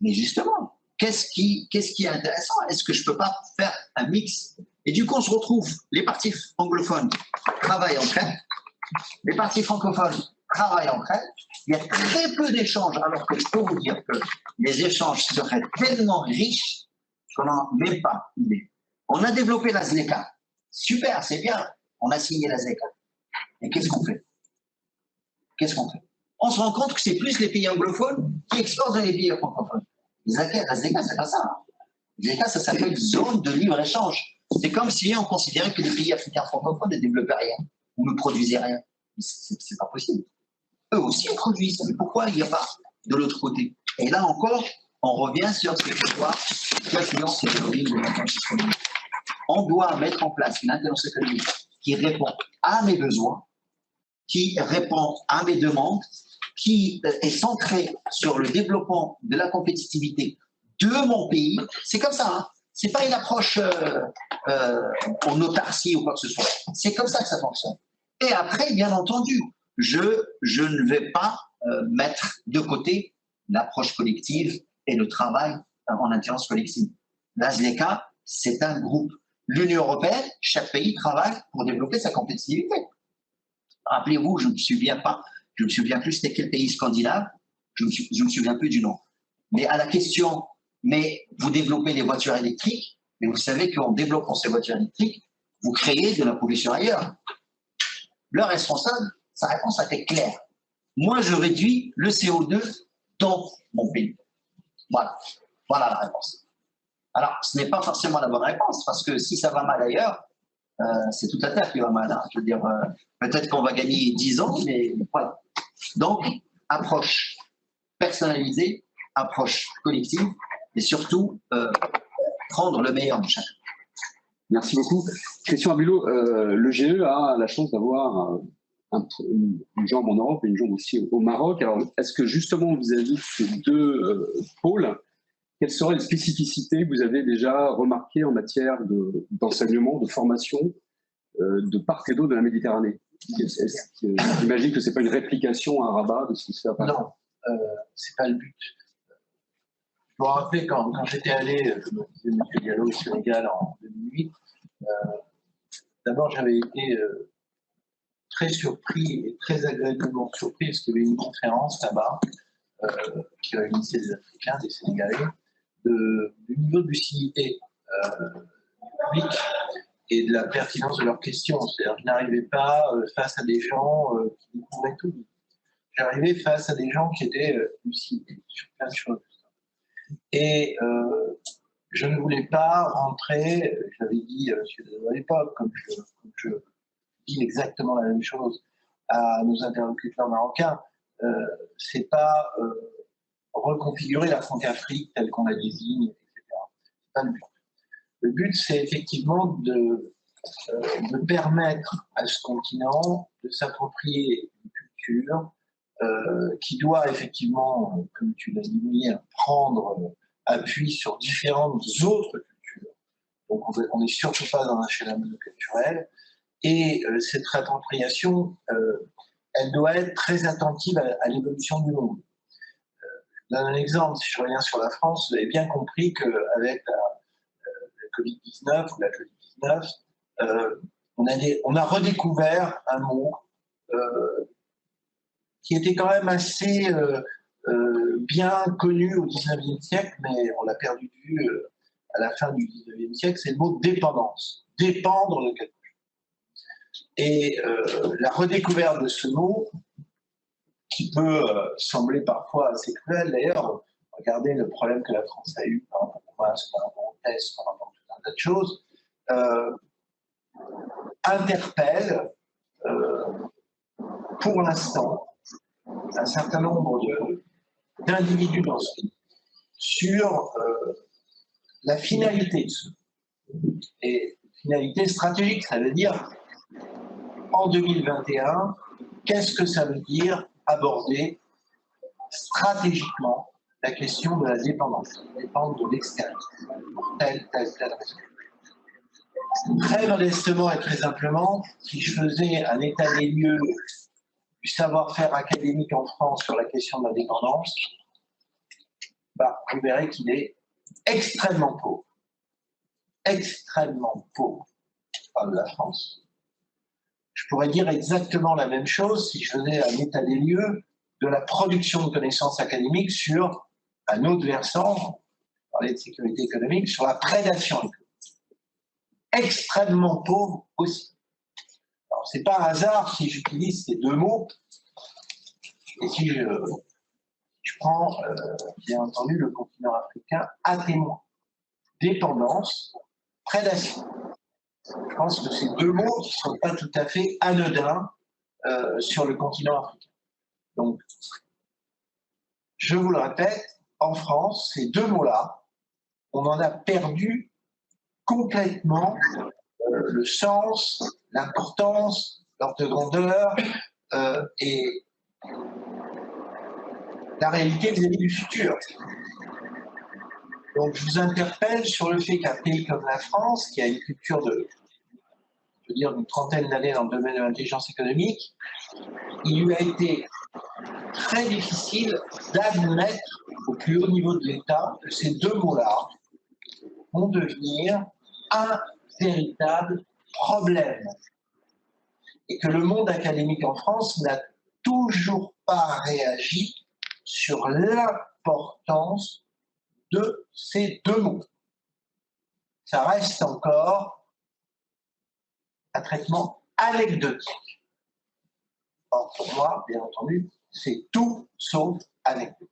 Mais justement, qu'est-ce qui est intéressant? Est-ce que je ne peux pas faire un mix? Et du coup, on se retrouve, les parties anglophones travaillent entre elles, les parties francophones travaillent entre elles. Il y a très peu d'échanges, alors que je peux vous dire que les échanges seraient tellement riches qu'on n'en a même pas idée. On a développé la ZLECA. Super, c'est bien. On a signé la ZLECA. Et qu'est-ce qu'on fait? Qu'est-ce qu'on fait? On se rend compte que c'est plus les pays anglophones qui exportent dans les pays francophones. La ZLECA, c'est pas ça. La ZLECA, ça s'appelle zone de libre-échange. C'est comme si on considérait que les pays africains francophones ne développaient rien ou ne produisaient rien. C'est pas possible. Eux aussi ils produisent. Mais pourquoi il n'y a pas de l'autre côté? Et là encore, on revient sur ce pouvoir d'influence économique de l'intelligence économique. On doit mettre en place une intelligence économique qui répond à mes besoins, qui répond à mes demandes, qui est centrée sur le développement de la compétitivité de mon pays. C'est comme ça, hein. Ce n'est pas une approche en autarcie ou quoi que ce soit. C'est comme ça que ça fonctionne. Et après, bien entendu, je ne vais pas mettre de côté l'approche collective et le travail en intelligence collective. La ZLECA, c'est un groupe. L'Union européenne, chaque pays travaille pour développer sa compétitivité. Rappelez-vous, je ne me souviens plus c'était quel pays scandinave, je ne me souviens plus du nom. Mais à la question, mais vous développez les voitures électriques, mais vous savez qu'en développant ces voitures électriques, vous créez de la pollution ailleurs. Le responsable, sa réponse a été claire. Moi, je réduis le CO2 dans mon pays. Voilà. Voilà la réponse. Alors, ce n'est pas forcément la bonne réponse, parce que si ça va mal ailleurs, c'est toute la Terre qui va mal. Hein. Je veux dire, peut-être qu'on va gagner 10 ans, mais voilà. Donc, approche personnalisée, approche collective, et surtout, prendre le meilleur de chacun. Merci beaucoup. Christian Abulot, le GE a la chance d'avoir une jambe en Europe et une jambe aussi au Maroc. Alors, est-ce que justement, vis-à-vis de ces deux pôles, quelles seraient les spécificités que vous avez déjà remarquées en matière d'enseignement, de formation, de part et d'autre de la Méditerranée? J'imagine que ce n'est pas une réplication à Rabat de ce qui se fait à Paris. Non, ce n'est pas le but. Je me rappelle quand j'étais allé, comme disait M. Diallo, au Sénégal en 2008, d'abord j'avais été très surpris et très agréablement surpris parce qu'il y avait une conférence là-bas qui réunissait des Africains, des Sénégalais, du niveau de lucidité du public et de la pertinence de leurs questions. C'est-à-dire que je n'arrivais pas face à des gens qui découvraient tout. J'arrivais face à des gens qui étaient lucides sur plein de choses. Et je ne voulais pas rentrer, j'avais dit à l'époque, comme je dis exactement la même chose à nos interlocuteurs marocains, c'est pas reconfigurer la Franc-Afrique telle qu'on la désigne, etc. C'est pas le but. Le but, c'est effectivement de permettre à ce continent de s'approprier une culture qui doit effectivement, comme tu l'as dit, prendre appui sur différentes autres cultures. Donc on n'est surtout pas dans un schéma monoculturel. Et cette réappropriation, elle doit être très attentive à l'évolution du monde. Je donne un exemple, si je reviens sur la France, vous avez bien compris qu'avec la Covid-19 ou la Covid-19, on a redécouvert un mot qui était quand même assez bien connu au XIXe siècle, mais on l'a perdu de vue à la fin du XIXe siècle, c'est le mot dépendance. Dépendre de quelque chose. Et la redécouverte de ce mot, qui peut sembler parfois assez cruel d'ailleurs, regardez le problème que la France a eu par rapport au masque, par rapport au test, par rapport à tout un tas de choses, interpelle pour l'instant un certain nombre d'individus dans ce pays sur la finalité de ce. Et finalité stratégique, ça veut dire en 2021, qu'est-ce que ça veut dire aborder stratégiquement la question de la dépendance, dépendre de l'extérieur, pour telle raison. Très modestement et très simplement, si je faisais un état des lieux du savoir-faire académique en France sur la question de l'indépendance, bah, vous verrez qu'il est extrêmement pauvre. Extrêmement pauvre. Je parle de la France. Je pourrais dire exactement la même chose si je faisais un état des lieux de la production de connaissances académiques sur un autre versant, on parlait de sécurité économique, sur la prédation économique. Extrêmement pauvre aussi. Alors, c'est pas un hasard si j'utilise ces deux mots, et si je prends, bien entendu, le continent africain à témoin. Dépendance, prédation. Je pense que ces deux mots ne sont pas tout à fait anodins sur le continent africain. Donc, je vous le répète, en France, ces deux mots-là, on en a perdu complètement le sens, l'importance, l'ordre de grandeur et la réalité vis-à-vis du futur. Donc, je vous interpelle sur le fait qu'un pays comme la France, qui a une culture de, je veux dire, d'une trentaine d'années dans le domaine de l'intelligence économique, il lui a été très difficile d'admettre au plus haut niveau de l'État que ces deux mots-là vont devenir un véritable problème. Et que le monde académique en France n'a toujours pas réagi sur l'importance de ces deux mots. Ça reste encore un traitement anecdotique. Or, pour moi, bien entendu, c'est tout sauf anecdotique.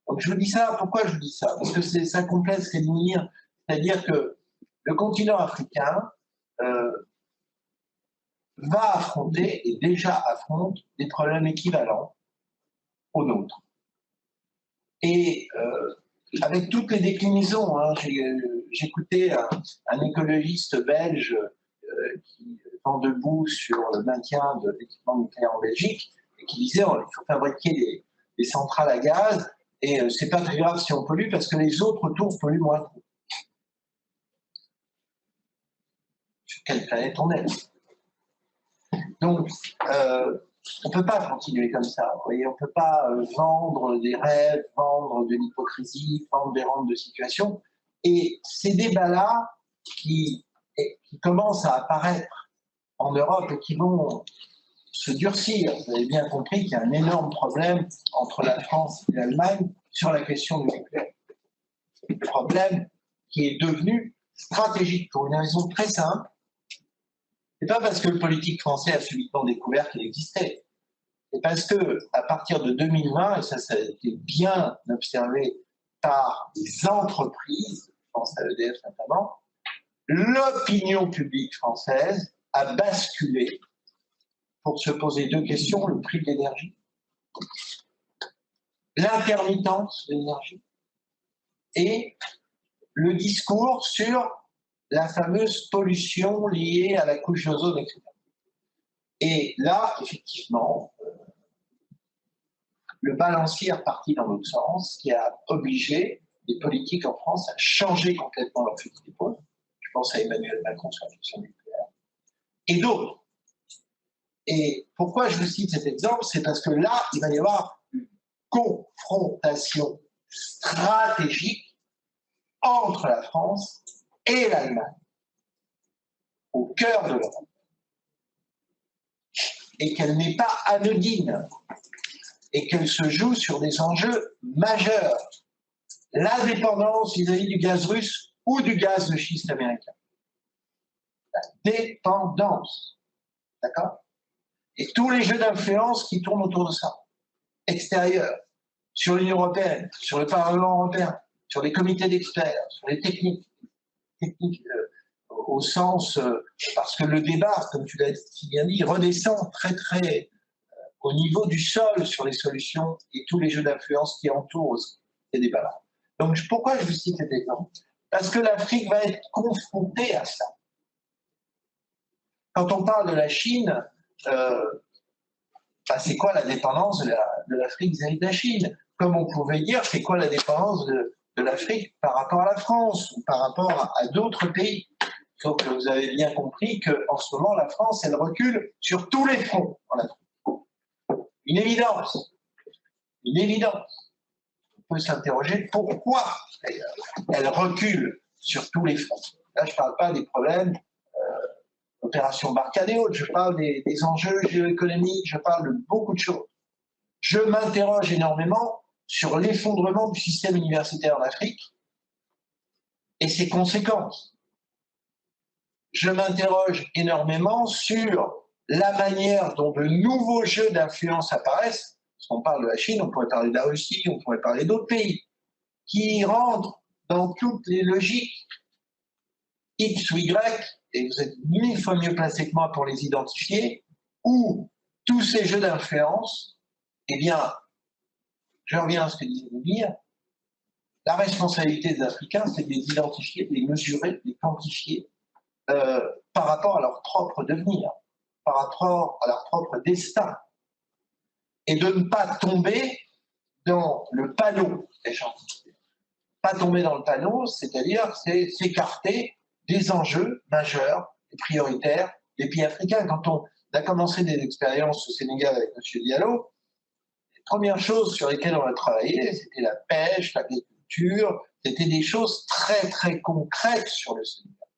Donc je vous dis ça, pourquoi je vous dis ça? Parce que ça complète ce qu'est de dire, c'est-à-dire que le continent africain va affronter, et déjà affronte, des problèmes équivalents aux nôtres. Et avec toutes les déclinaisons, hein, j'écoutais un écologiste belge qui vend debout sur le maintien de l'équipement nucléaire en Belgique, et qui disait qu'il faut fabriquer des centrales à gaz, et c'est pas très grave si on pollue, parce que les autres autour polluent moins. Sur quelle planète on est? Donc, on ne peut pas continuer comme ça. Vous voyez, on ne peut pas vendre des rêves, vendre de l'hypocrisie, vendre des rentes de situation. Et ces débats-là qui commencent à apparaître en Europe et qui vont se durcir, vous avez bien compris qu'il y a un énorme problème entre la France et l'Allemagne sur la question du nucléaire. Un problème qui est devenu stratégique pour une raison très simple. C'est pas parce que le politique français a subitement découvert qu'il existait. C'est parce que à partir de 2020, et ça a été bien observé par les entreprises, je pense à EDF notamment, l'opinion publique française a basculé pour se poser deux questions: le prix de l'énergie, l'intermittence de l'énergie, et le discours sur la fameuse pollution liée à la couche d'ozone, etc. Et là, effectivement, le balancier est reparti dans l'autre sens, qui a obligé les politiques en France à changer complètement leur fusil d'épaule. Je pense à Emmanuel Macron sur la question nucléaire, et d'autres. Et pourquoi je vous cite cet exemple? C'est parce que là, il va y avoir une confrontation stratégique entre la France et l'Allemagne, au cœur de l'Europe, et qu'elle n'est pas anodine, et qu'elle se joue sur des enjeux majeurs. La dépendance vis-à-vis du gaz russe ou du gaz de schiste américain. La dépendance, d'accord? Et tous les jeux d'influence qui tournent autour de ça, extérieurs, sur l'Union européenne, sur le Parlement européen, sur les comités d'experts, sur les techniques au sens, parce que le débat, comme tu l'as si bien dit, redescend très très au niveau du sol sur les solutions et tous les jeux d'influence qui entourent ces débats-là. Donc pourquoi je vous cite cet exemple? Parce que l'Afrique va être confrontée à ça. Quand on parle de la Chine, c'est quoi la dépendance de l'Afrique vis-à-vis de la Chine? Comme on pouvait dire, c'est quoi la dépendance de l'Afrique par rapport à la France ou par rapport à d'autres pays? Sauf que vous avez bien compris qu'en ce moment, la France, elle recule sur tous les fronts en Afrique. une évidence. Une évidence. On peut s'interroger pourquoi elle recule sur tous les fronts. Là, je ne parle pas des problèmes opération Barkhane et autres, je parle des enjeux géoéconomiques, je parle de beaucoup de choses. Je m'interroge énormément sur l'effondrement du système universitaire en Afrique et ses conséquences. Je m'interroge énormément sur la manière dont de nouveaux jeux d'influence apparaissent. Parce qu'on parle de la Chine, on pourrait parler de la Russie, on pourrait parler d'autres pays, qui rentrent dans toutes les logiques X ou Y, et vous êtes 1000 fois mieux placé que moi pour les identifier, où tous ces jeux d'influence, eh bien, je reviens à ce que disait Mounir, la responsabilité des Africains, c'est de les identifier, de les mesurer, de les quantifier par rapport à leur propre devenir, par rapport à leur propre destin, et de ne pas tomber dans le panneau des gens. Pas tomber dans le panneau, c'est-à-dire s'écarter des enjeux majeurs et prioritaires des pays africains. Quand on a commencé des expériences au Sénégal avec M. Diallo, les premières choses sur lesquelles on a travaillé, c'était la pêche, l'agriculture, c'était des choses très très concrètes sur le Sénégal,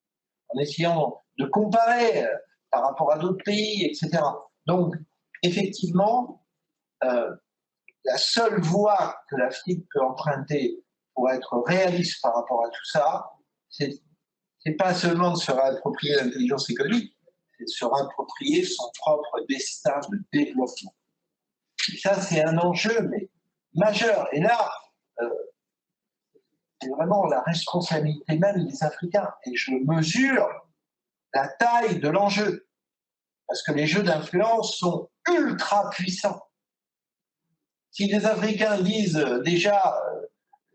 en essayant de comparer par rapport à d'autres pays, etc. Donc, effectivement, la seule voie que l'Afrique peut emprunter pour être réaliste par rapport à tout ça, c'est pas seulement de se réapproprier l'intelligence économique, c'est de se réapproprier son propre destin de développement. Et ça, c'est un enjeu mais majeur. Et là, c'est vraiment la responsabilité même des Africains. Et je mesure la taille de l'enjeu. Parce que les jeux d'influence sont ultra puissants. Si les Africains disent déjà,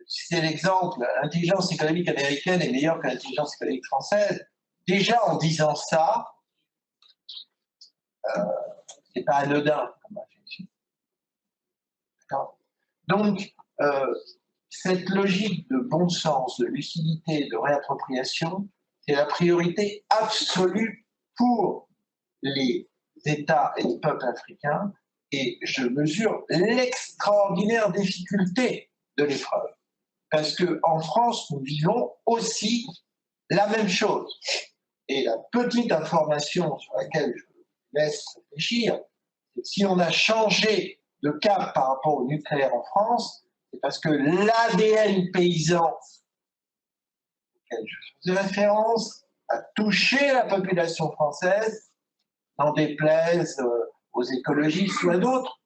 c'est l'exemple, l'intelligence économique américaine est meilleure que l'intelligence économique française, déjà en disant ça, c'est pas anodin comme réflexion. Donc, cette logique de bon sens, de lucidité, de réappropriation, c'est la priorité absolue pour les États et les peuples africains, et je mesure l'extraordinaire difficulté de l'épreuve. Parce qu'en France, nous vivons aussi la même chose. Et la petite information sur laquelle je vous laisse réfléchir, c'est que si on a changé de cap par rapport au nucléaire en France, c'est parce que l'ADN paysan auquel je faisais référence a touché la population française, n'en déplaise aux écologistes ou à d'autres,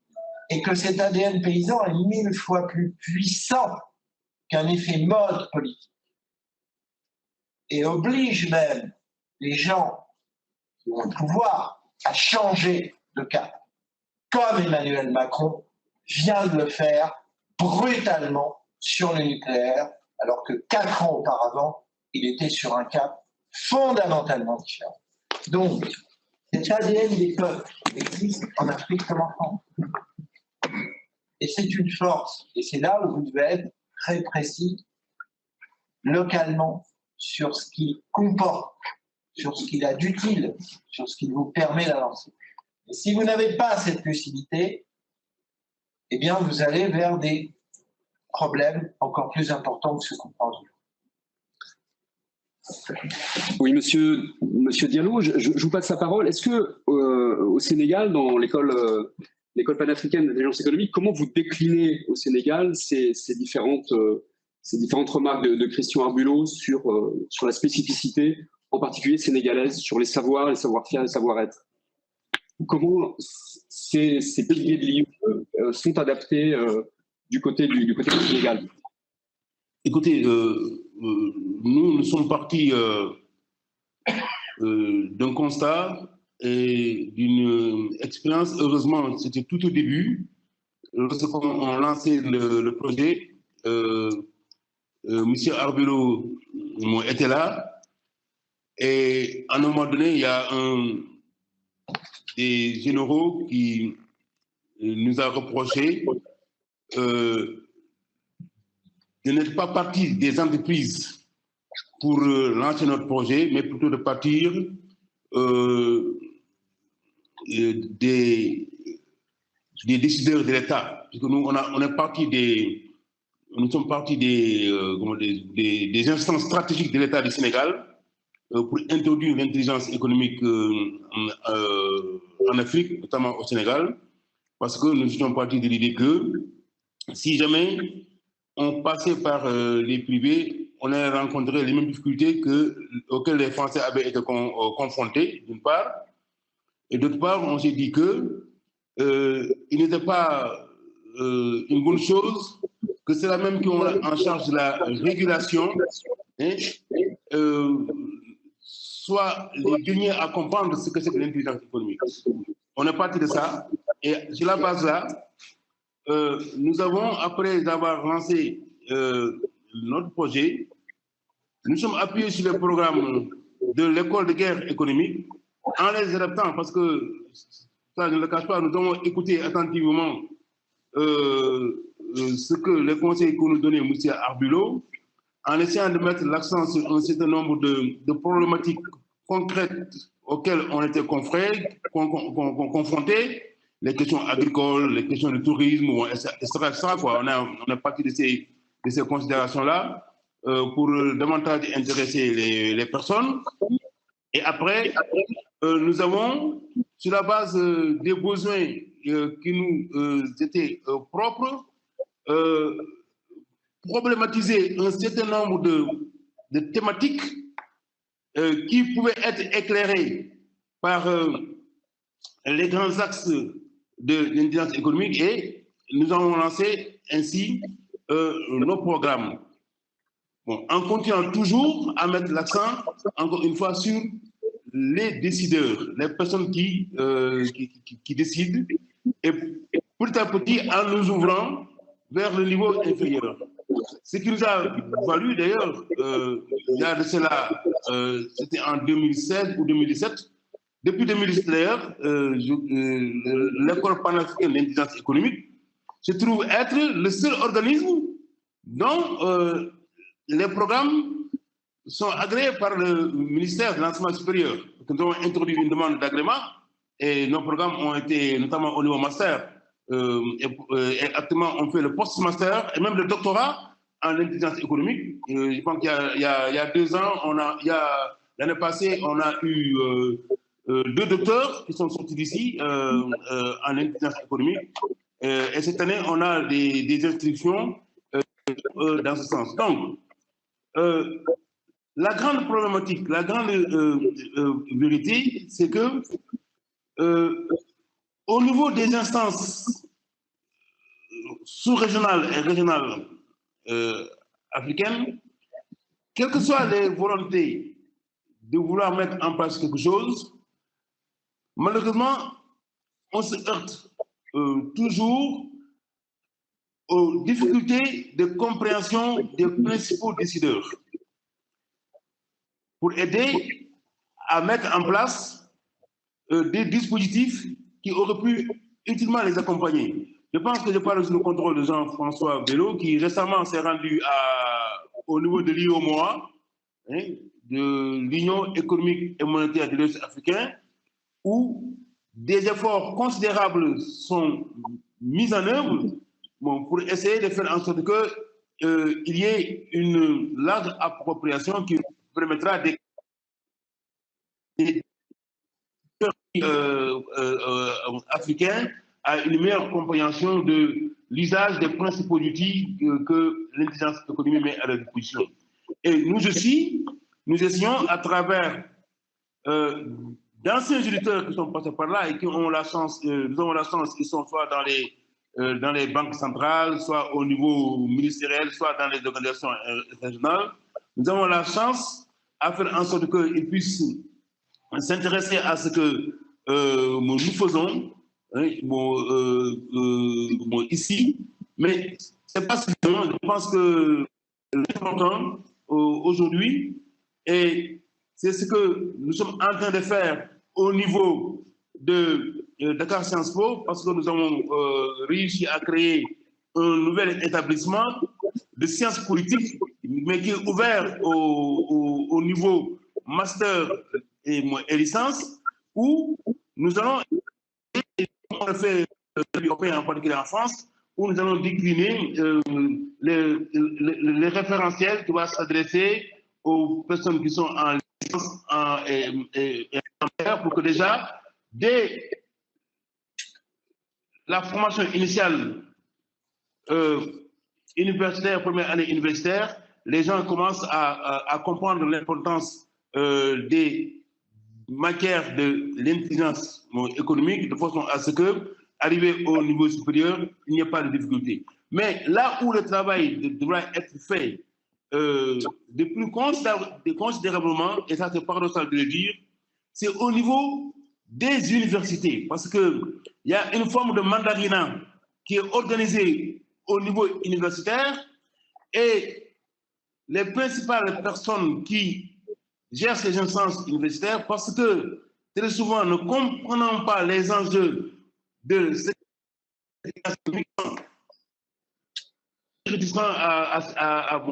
et que cet ADN paysan est 1000 fois plus puissant qu'un effet mode politique, et oblige même les gens qui ont le pouvoir à changer de cap, comme Emmanuel Macron vient de le faire brutalement sur le nucléaire, alors que 4 ans auparavant, il était sur un cap fondamentalement différent. Donc, cet ADN des peuples existe en Afrique comme en France. Et c'est une force, et c'est là où vous devez être très précis, localement, sur ce qu'il comporte, sur ce qu'il a d'utile, sur ce qui vous permet d'avancer. Et si vous n'avez pas cette lucidité, eh bien, vous allez vers des problèmes encore plus importants que ceux qu'on pense. Oui, monsieur Diallo, je vous passe la parole. Est-ce que au Sénégal, dans l'école panafricaine d'intelligence économique, comment vous déclinez au Sénégal ces différentes remarques de Christian Arbulot sur la spécificité, en particulier sénégalaise, sur les savoirs, les savoir-faire, les savoir-être? Comment ces piliers de l'IE sont adaptés du côté du Sénégal? Écoutez, nous sommes partis d'un constat et d'une expérience. Heureusement, c'était tout au début. Lorsqu'on lançait le projet, M. Arbulot était là. Et à un moment donné, il y a des généraux qui nous a reproché de n'être pas partis des entreprises pour lancer notre projet, mais plutôt de partir des décideurs de l'État, puisque nous, nous sommes partis des instances stratégiques de l'État du Sénégal pour introduire l'intelligence économique en Afrique, notamment au Sénégal, parce que nous sommes partis de l'idée que si jamais on passait par les privés, on allait rencontrer les mêmes difficultés auxquelles les Français avaient été confrontés, d'une part, et d'autre part, on s'est dit que il n'était pas une bonne chose que c'est la même qui ont en charge de la régulation, soit les derniers à comprendre ce que c'est que l'intelligence économique. On est parti de ça, et sur la base là, nous avons, après avoir lancé notre projet, nous sommes appuyés sur le programme de l'école de guerre économique en les adaptant, parce que, ça je ne le cache pas, nous avons écouté attentivement ce que les conseils que nous donnait M. Arbulot, en essayant de mettre l'accent sur un certain nombre de problématiques concrètes auxquelles on était confrontés, les questions agricoles, les questions de tourisme, etc. Quoi. On est parti de ces considérations-là pour davantage intéresser les personnes. Et après, nous avons, sur la base des besoins qui nous étaient propres, problématiser un certain nombre de thématiques qui pouvaient être éclairées par les grands axes de l'intelligence économique, et nous avons lancé ainsi nos programmes. Bon, en continuant toujours à mettre l'accent, encore une fois, sur les décideurs, les personnes qui décident, et petit à petit en nous ouvrant vers le niveau inférieur. Ce qui nous a valu d'ailleurs, il y a de cela, c'était en 2016 ou 2017, depuis 2017 d'ailleurs, l'école panafricaine d'intelligence économique se trouve être le seul organisme dont les programmes sont agréés par le ministère de l'Enseignement supérieur. Nous avons introduit une demande d'agrément et nos programmes ont été, notamment au niveau master, et actuellement on fait le post-master et même le doctorat en intelligence économique. Je pense qu'il y a 2 ans, l'année passée, on a eu 2 docteurs qui sont sortis d'ici en intelligence économique. Et cette année, on a des inscriptions dans ce sens. Donc, la grande problématique, la grande vérité, c'est que au niveau des instances sous-régionales et régionales africaines, quelles que soient les volontés de vouloir mettre en place quelque chose, malheureusement, on se heurte toujours aux difficultés de compréhension des principaux décideurs pour aider à mettre en place des dispositifs qui auraient pu utilement les accompagner. Je pense que je parle sous le contrôle de Jean-François Bello, qui récemment s'est rendu au niveau de l'IOMOA, de l'Union économique et monétaire de l'Ouest africain, où des efforts considérables sont mis en œuvre pour essayer de faire en sorte qu'il y ait une large appropriation qui permettra des africains à une meilleure compréhension de l'usage des principaux outils que l'intelligence économique met à leur disposition. Et nous aussi, nous essayons à travers d'anciens auditeurs qui sont passés par là et qui ont la chance, nous avons la chance qu'ils sont soit dans les banques centrales, soit au niveau ministériel, soit dans les organisations régionales. Nous avons la chance à faire en sorte qu'ils puissent s'intéresser à ce que nous faisons ici, mais ce n'est pas suffisant. Je pense que l'important aujourd'hui, et c'est ce que nous sommes en train de faire au niveau de Dakar Sciences Po, parce que nous avons réussi à créer un nouvel établissement de sciences politiques, mais qui est ouvert au niveau master et licence, où nous allons faire européens, en particulier en France, où nous allons décliner les référentiels qui vont s'adresser aux personnes qui sont en licence et pour que déjà, dès la formation initiale universitaire, première année universitaire, les gens commencent à comprendre l'importance des matières de l'intelligence économique de façon à ce que, arrivé au niveau supérieur, il n'y ait pas de difficulté. Mais là où le travail devra être fait de plus considérablement, et ça c'est paradoxal de le dire, c'est au niveau des universités, parce qu'il y a une forme de mandarinat qui est organisée au niveau universitaire et les principales personnes qui gèrent ces instances universitaires, parce que très souvent ne comprenant pas les enjeux de cette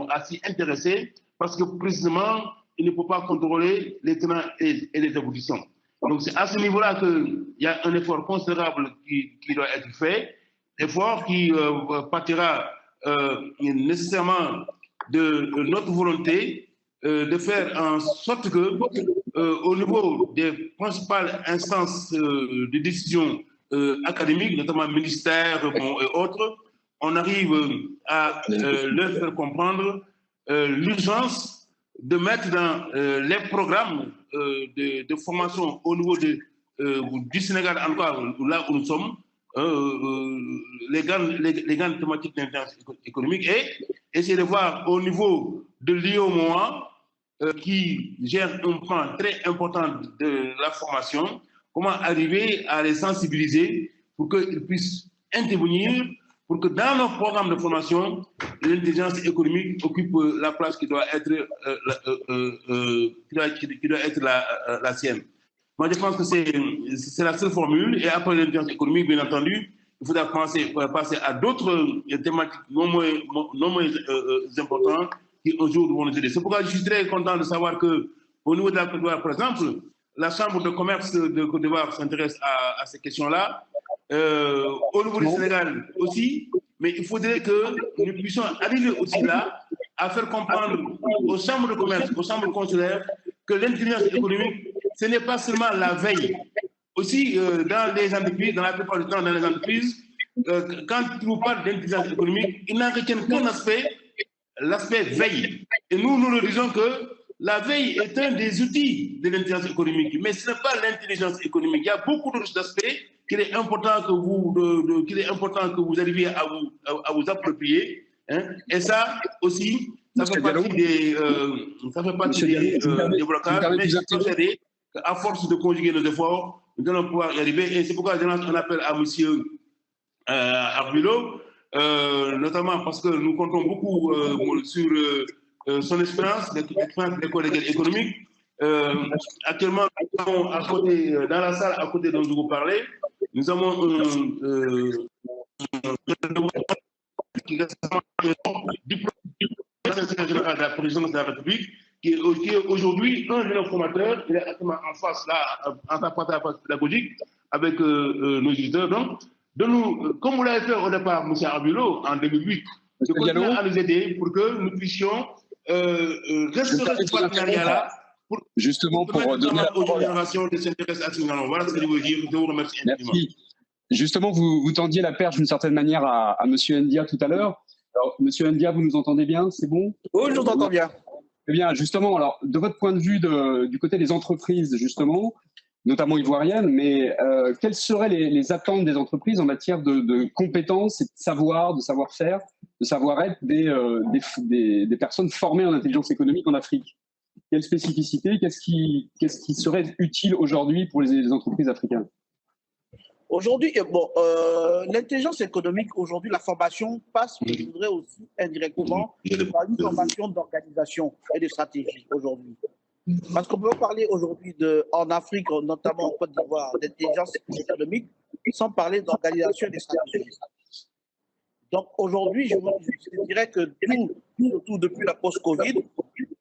à s'y intéresser, parce que précisément, il ne peut pas contrôler les tenants et les aboutissants. Donc c'est à ce niveau-là qu'il y a un effort considérable qui doit être fait, effort qui partira nécessairement de notre volonté de faire en sorte que, au niveau des principales instances de décision académiques, notamment ministères et autres, on arrive à leur faire comprendre l'urgence de mettre dans les programmes de formation au niveau du Sénégal, encore là où nous sommes, les grandes thématiques d'intelligence économique et essayer de voir au niveau de l'IOMOA, qui gère un point très important de la formation, comment arriver à les sensibiliser pour qu'ils puissent intervenir, pour que dans nos programmes de formation, l'intelligence économique occupe la place qui doit être, la sienne. Moi, je pense que c'est la seule formule. Et après l'intelligence économique, bien entendu, il faudra passer à d'autres thématiques non moins importantes qui, un jour, vont nous aider. C'est pourquoi je suis très content de savoir qu'au niveau de la Côte d'Ivoire, par exemple, la Chambre de commerce de Côte d'Ivoire s'intéresse à ces questions-là. Au niveau du Sénégal aussi, mais il faudrait que nous puissions arriver aussi là à faire comprendre aux chambres de commerce, aux chambres consulaires, que l'intelligence économique, ce n'est pas seulement la veille. Aussi, dans les entreprises, dans la plupart du temps, dans les entreprises, quand vous parlez d'intelligence économique, ils n'en retiennent qu'un aspect, l'aspect veille. Et nous le disons que la veille est un des outils de l'intelligence économique, mais ce n'est pas l'intelligence économique. Il y a beaucoup d'autres aspects qu'il est important que vous arriviez à vous approprier. Hein. Et ça aussi, ça fait partie des blocages, mais je suis persuadé qu'à force de conjuguer nos efforts, nous allons pouvoir y arriver. Et c'est pourquoi je lance un appel à M. Arbulot, notamment parce que nous comptons beaucoup sur son expérience, l'expérience des collègues économiques. Actuellement, nous avons à côté, dans la salle à côté dont je vous parlais, nous avons qui est secrétaire général de la présidence de la République, qui est aujourd'hui un jeune formateur. Il est actuellement en face, là, en sa phase pédagogique, avec nos éditeurs. Donc, comme vous l'avez fait au départ, M. Arbulot, en 2008, de continuer à nous aider pour que nous puissions restaurer ce partenariat-là. Justement, pour donner aux générations de s'intéresser à ce moment. Voilà ce que je veux dire. Je vous remercie infiniment. Merci. Justement, vous tendiez la perche d'une certaine manière à M. Ndia tout à l'heure. Alors, M. Ndia, vous nous entendez bien? C'est bon? Oui, je vous entends bien. Eh bien, justement, alors, de votre point de vue du côté des entreprises, justement, notamment ivoiriennes, mais quelles seraient les attentes des entreprises en matière de compétences et de savoir-faire, de savoir-être des personnes formées en intelligence économique en Afrique? Quelle spécificité, qu'est-ce qui serait utile aujourd'hui pour les entreprises africaines? Aujourd'hui, l'intelligence économique, aujourd'hui, la formation passe, je voudrais aussi indirectement, par une formation d'organisation et de stratégie aujourd'hui. Parce qu'on peut parler aujourd'hui en Afrique, notamment en Côte d'Ivoire, d'intelligence économique, sans parler d'organisation et de stratégie. Donc aujourd'hui, je dirais que surtout depuis la post-Covid,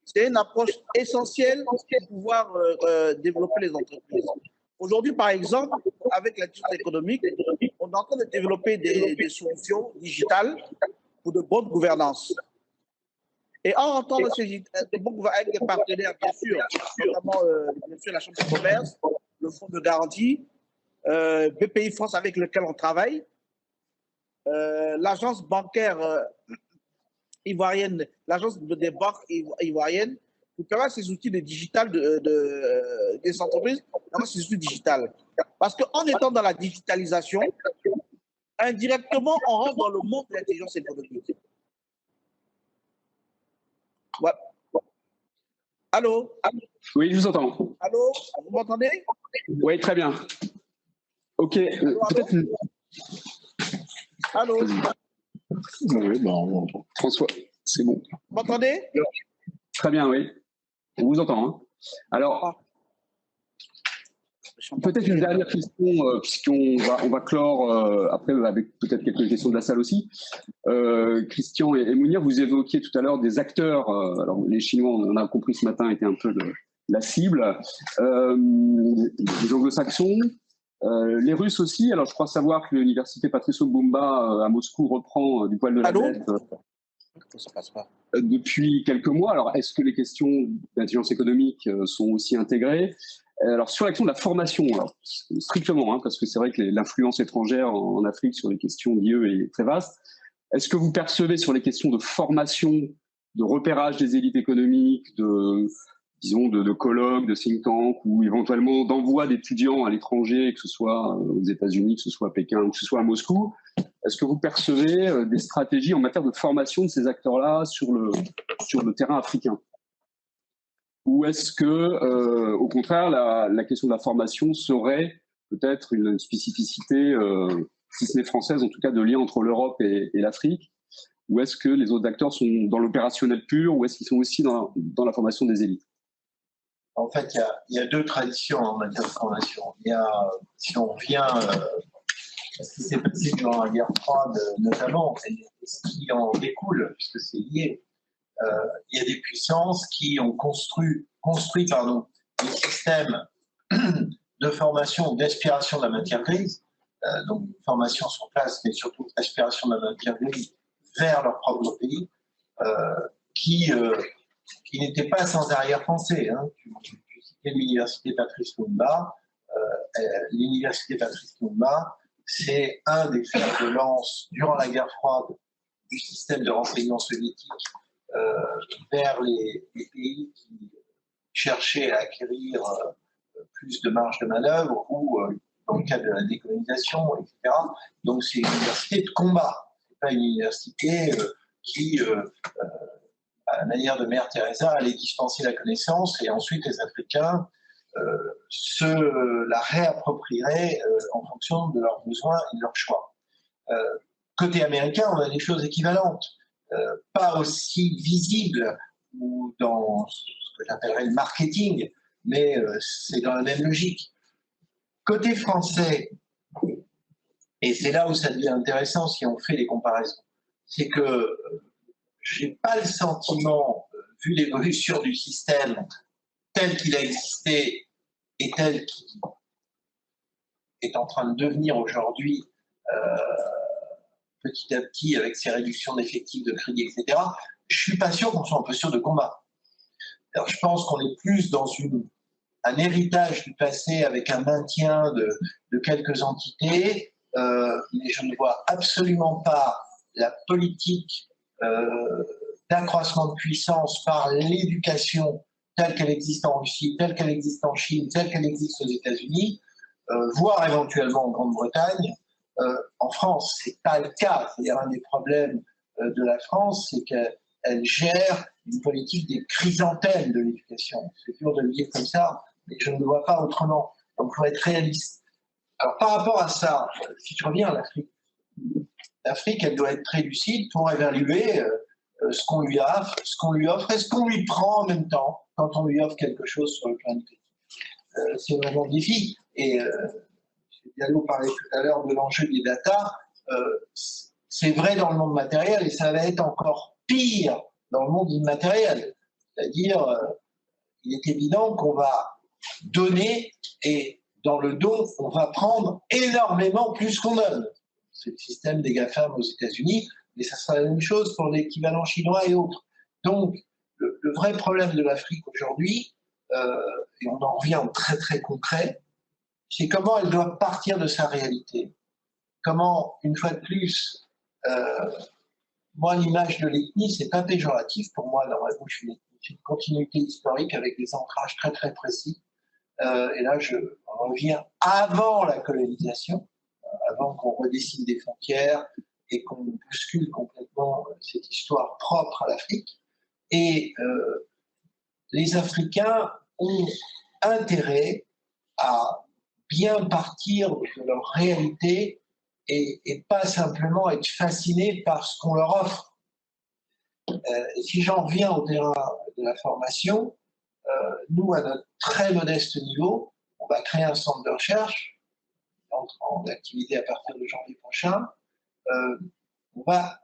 c'est une approche essentielle pour pouvoir développer les entreprises. Aujourd'hui, par exemple, avec l'intelligence économique, on est en train de développer des solutions digitales pour de bonnes gouvernances. Et en rentrant dans ces avec des partenaires, bien sûr, notamment bien sûr, la Chambre de commerce, le Fonds de garantie, BPI France avec lequel on travaille, l'agence bancaire ivoirienne, l'agence des banques ivoiriennes, pour permettre ces outils de digital des entreprises, ces outils digitales. Parce qu'en étant dans la digitalisation, indirectement, on rentre dans le monde de l'intelligence économique. Ouais. Allô? Oui, je vous entends. Allô? Vous m'entendez? Oui, très bien. OK. Peut-être. Allô? Oui, bon, François, c'est bon. Vous m'entendez? Très bien, oui. On vous entend. Hein. Alors, peut-être une dernière question, puisqu'on va clore après avec peut-être quelques questions de la salle aussi. Christian et Mounir, vous évoquiez tout à l'heure des acteurs. Alors, les Chinois, on a compris ce matin, étaient un peu la cible. Les Anglo-Saxons, les Russes aussi. Alors, je crois savoir que l'université Patrice Lumumba à Moscou reprend du poil de la bête. Ça passe pas. Depuis quelques mois. Alors, est-ce que les questions d'intelligence économique sont aussi intégrées? Alors, sur l'action de la formation, alors, strictement, hein, parce que c'est vrai que l'influence étrangère en Afrique sur les questions d'IE est très vaste. Est-ce que vous percevez sur les questions de formation, de repérage des élites économiques, de colloques, de think tanks, ou éventuellement d'envoi d'étudiants à l'étranger, que ce soit aux États-Unis, que ce soit à Pékin, ou que ce soit à Moscou, est-ce que vous percevez des stratégies en matière de formation de ces acteurs-là sur le terrain africain? Ou est-ce que, au contraire, la question de la formation serait peut-être une spécificité, si ce n'est française, en tout cas de lien entre l'Europe et l'Afrique? Ou est-ce que les autres acteurs sont dans l'opérationnel pur, ou est-ce qu'ils sont aussi dans la formation des élites? En fait, il y a deux traditions en matière de formation. Il y a, si on revient à ce qui s'est passé durant la guerre froide, notamment, et ce qui en découle, puisque c'est lié, il y a des puissances qui ont construit des systèmes de formation, d'aspiration de la matière grise, donc formation sur place, mais surtout aspiration de la matière grise vers leur propre pays, qui n'étaient pas sans arrière-pensée. Hein. Tu citais l'université Patrice Lumumba. L'université Patrice Lumumba, c'est un des fers de lance durant la guerre froide du système de renseignement soviétique vers les pays qui cherchaient à acquérir plus de marge de manœuvre ou dans le cadre de la décolonisation, etc. Donc c'est une université de combat. C'est pas une université qui, à la manière de Mère Teresa, allait dispenser la connaissance et ensuite les Africains se la réapproprieraient en fonction de leurs besoins et de leurs choix. Côté américain, on a des choses équivalentes. Pas aussi visible ou dans ce que j'appellerais le marketing, mais c'est dans la même logique. Côté français, et c'est là où ça devient intéressant si on fait les comparaisons, c'est que je n'ai pas le sentiment, vu l'évolution du système tel qu'il a existé et tel qu'il est en train de devenir aujourd'hui, petit à petit, avec ces réductions d'effectifs, de crédit, etc., je ne suis pas sûr qu'on soit en posture de combat. Alors, je pense qu'on est plus dans un héritage du passé avec un maintien de quelques entités, mais je ne vois absolument pas la politique d'accroissement de puissance par l'éducation telle qu'elle existe en Russie, telle qu'elle existe en Chine, telle qu'elle existe aux États-Unis, voire éventuellement en Grande-Bretagne. En France, ce n'est pas le cas. C'est-à-dire un des problèmes de la France, c'est qu'elle gère une politique des chrysanthèmes de l'éducation. C'est dur de le dire comme ça, mais je ne le vois pas autrement. Donc, il faut être réaliste. Alors, par rapport à ça, si je reviens à l'Afrique, l'Afrique, elle doit être très lucide pour évaluer ce qu'on lui offre et ce qu'on lui prend en même temps quand on lui offre quelque chose sur le plan éducatif. C'est vraiment le défi. Et Diallo parlait tout à l'heure de l'enjeu des data. C'est vrai dans le monde matériel et ça va être encore pire dans le monde immatériel. C'est-à-dire, il est évident qu'on va donner et dans le dos, on va prendre énormément plus qu'on donne. C'est le système des GAFAM aux États-Unis, mais ça sera la même chose pour l'équivalent chinois et autres. Donc, le vrai problème de l'Afrique aujourd'hui, et on en revient au très très concret, c'est comment elle doit partir de sa réalité. Comment, une fois de plus, moi, l'image de l'ethnie, c'est pas péjoratif pour moi dans ma bouche, c'est une continuité historique avec des ancrages très très précis. Et là, je reviens avant la colonisation, avant qu'on redessine des frontières et qu'on bouscule complètement cette histoire propre à l'Afrique. Et les Africains ont intérêt à bien partir de leur réalité et pas simplement être fascinés par ce qu'on leur offre. Si j'en reviens au terrain de la formation, nous, à notre très modeste niveau, on va créer un centre de recherche, en activité à partir de janvier prochain. On va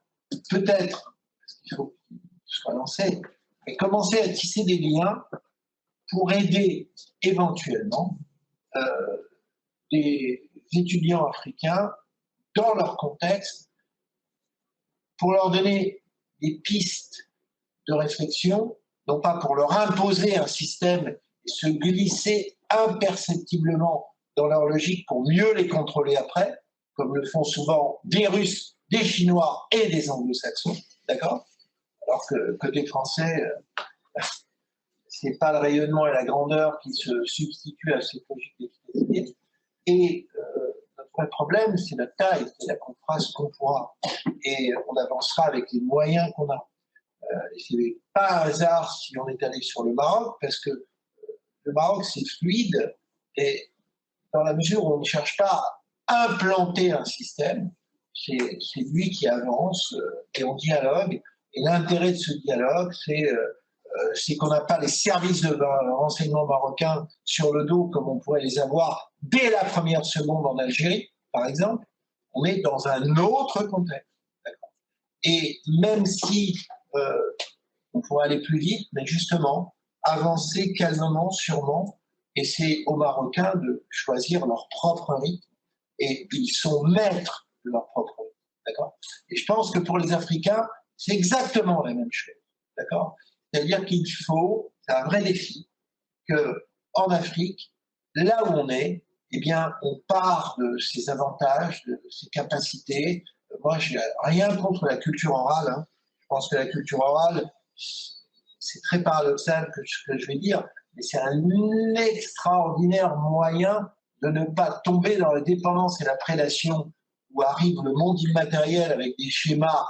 peut-être, parce qu'il faut qu'il soit lancé, mais commencer à tisser des liens pour aider éventuellement des étudiants africains dans leur contexte, pour leur donner des pistes de réflexion, non pas pour leur imposer un système et se glisser imperceptiblement dans leur logique pour mieux les contrôler après, comme le font souvent des Russes, des Chinois et des Anglo-Saxons, d'accord? Alors que côté français, c'est pas le rayonnement et la grandeur qui se substituent à cette logique d'efficacité. Et notre vrai problème, c'est notre taille, c'est-à-dire qu'on fera ce qu'on pourra. Et on avancera avec les moyens qu'on a. C'est pas un hasard si on est allé sur le Maroc, parce que le Maroc, c'est fluide, et dans la mesure où on ne cherche pas à implanter un système, c'est lui qui avance, et on dialogue. Et l'intérêt de ce dialogue, c'est qu'on n'a pas les services de renseignement marocains sur le dos comme on pourrait les avoir dès la première seconde en Algérie, par exemple. On est dans un autre contexte. Et même si on pourrait aller plus vite, mais justement, avancer calmement, sûrement, et c'est aux Marocains de choisir leur propre rythme, et ils sont maîtres de leur propre rythme, d'accord? Et je pense que pour les Africains, c'est exactement la même chose, d'accord? C'est-à-dire qu'il faut, c'est un vrai défi, qu'en Afrique, là où on est, eh bien, on part de ses avantages, de ses capacités. Moi, je n'ai rien contre la culture orale, hein. Je pense que la culture orale, c'est très paradoxal ce que je vais dire, mais c'est un extraordinaire moyen de ne pas tomber dans la dépendance et la prédation où arrive le monde immatériel avec des schémas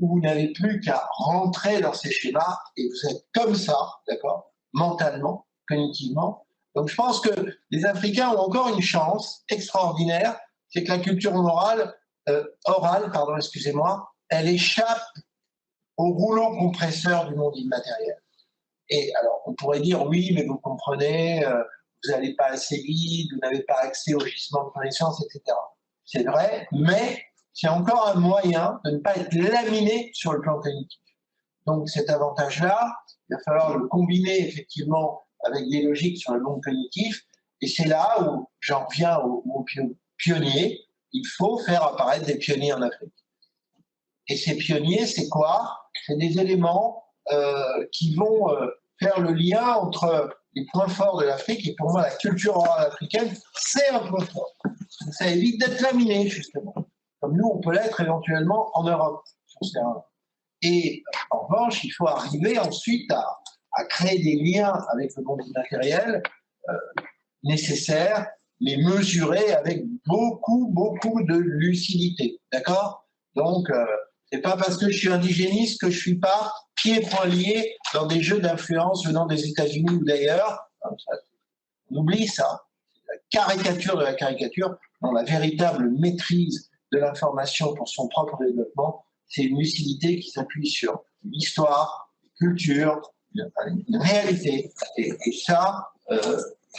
où vous n'avez plus qu'à rentrer dans ces schémas et vous êtes comme ça, d'accord, mentalement, cognitivement. Donc je pense que les Africains ont encore une chance extraordinaire, c'est que la culture orale, elle échappe au rouleau compresseur du monde immatériel. Et alors, on pourrait dire, oui, mais vous comprenez, vous n'allez pas assez vite, vous n'avez pas accès au gisement de connaissances, etc. C'est vrai, mais c'est encore un moyen de ne pas être laminé sur le plan cognitif. Donc cet avantage-là, il va falloir le combiner effectivement avec des logiques sur le monde cognitif, et c'est là où j'en reviens aux pionniers. Il faut faire apparaître des pionniers en Afrique. Et ces pionniers, c'est quoi? C'est des éléments qui vont faire le lien entre les points forts de l'Afrique, et pour moi, la culture orale africaine, c'est un point fort. Ça évite d'être laminé, justement. Comme nous, on peut l'être éventuellement en Europe, sur ce terrain. Et en revanche, il faut arriver ensuite à créer des liens avec le monde immatériel nécessaires, les mesurer avec beaucoup de lucidité. D'accord? Donc, c'est pas parce que je suis indigéniste que je suis pas pieds et poings liés dans des jeux d'influence venant des États-Unis ou d'ailleurs. On oublie ça. La caricature de la caricature. Non, la véritable maîtrise de l'information pour son propre développement, c'est une lucidité qui s'appuie sur l'histoire, la culture, une réalité. Et ça,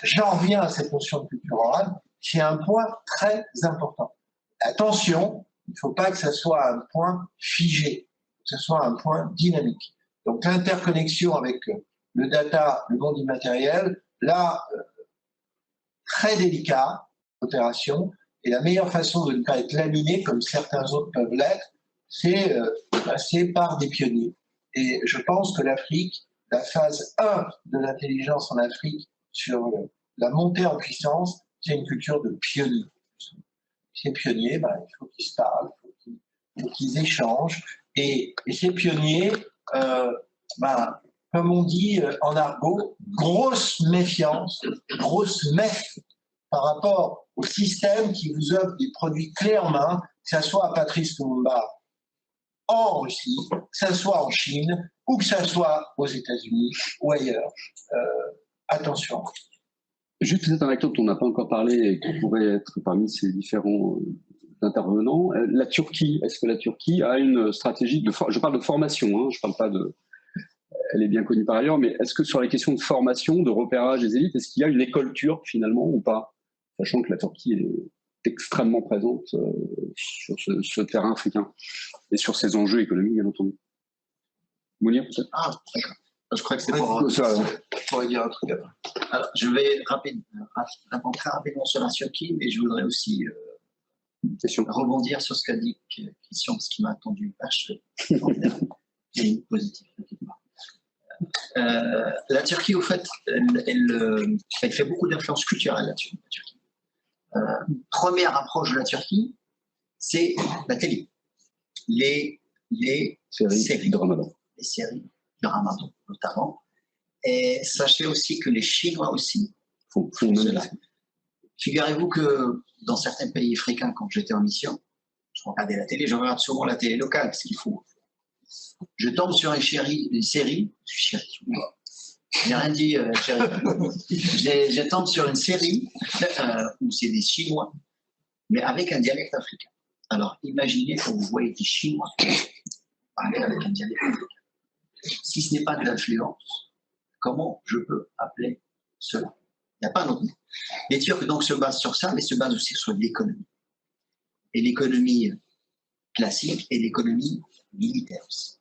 j'en reviens à cette notion de culture orale, c'est un point très important. Attention, il ne faut pas que ça soit un point figé, que ce soit un point dynamique. Donc l'interconnexion avec le data, le monde immatériel, là, très délicat, opération, et la meilleure façon de ne pas être laminé, comme certains autres peuvent l'être, c'est de passer par des pionniers. Et je pense que l'Afrique, la phase 1 de l'intelligence en Afrique sur la montée en puissance, c'est une culture de pionniers. Ces pionniers, ben, il faut qu'ils se parlent, il faut qu'ils échangent. Et ces pionniers, ben, comme on dit en argot, grosse méfiance, grosse méf par rapport au système qui vous offre des produits clés en main, que ce soit à Patrice Lumumba en Russie, que ce soit en Chine, ou que ce soit aux États-Unis ou ailleurs. Attention. Juste peut-être un acteur dont on n'a pas encore parlé et qui pourrait être parmi ces différents intervenants, la Turquie. Est-ce que la Turquie a une stratégie de je parle de formation, hein, je ne parle pas de... Elle est bien connue par ailleurs, mais est-ce que sur les questions de formation, de repérage des élites, est-ce qu'il y a une école turque finalement ou pas? Sachant que la Turquie est extrêmement présente sur ce terrain africain et sur ses enjeux économiques, bien entendu. Mounir, peut-être? Ah, d'accord. Je crois que c'est pour dire un truc après. Alors, je vais répondre très rapidement sur la Turquie, mais je voudrais aussi rebondir sur ce qu'a dit Christian, parce qu'il m'a attendu vache. C'est positif. La Turquie, au fait, elle fait beaucoup d'influence culturelle, la Turquie. Première approche de la Turquie, c'est la télé. Les séries de Ramadan. Les séries de Ramadan, notamment. Et sachez aussi que les Chinois aussi font cela. Figurez-vous que dans certains pays africains, quand j'étais en mission, je regardais la télé, je regarde souvent la télé locale, parce qu'il faut. Je tombe sur une série, j'ai rien dit, chérie. Je tombe sur une série où c'est des Chinois, mais avec un dialecte africain. Alors, imaginez quand vous voyez des Chinois parler avec un dialecte africain. Si ce n'est pas de l'influence, comment je peux appeler cela? Il n'y a pas d'autre mot. Les Turcs donc se basent sur ça, mais se basent aussi sur l'économie. Et l'économie classique et l'économie militaire aussi.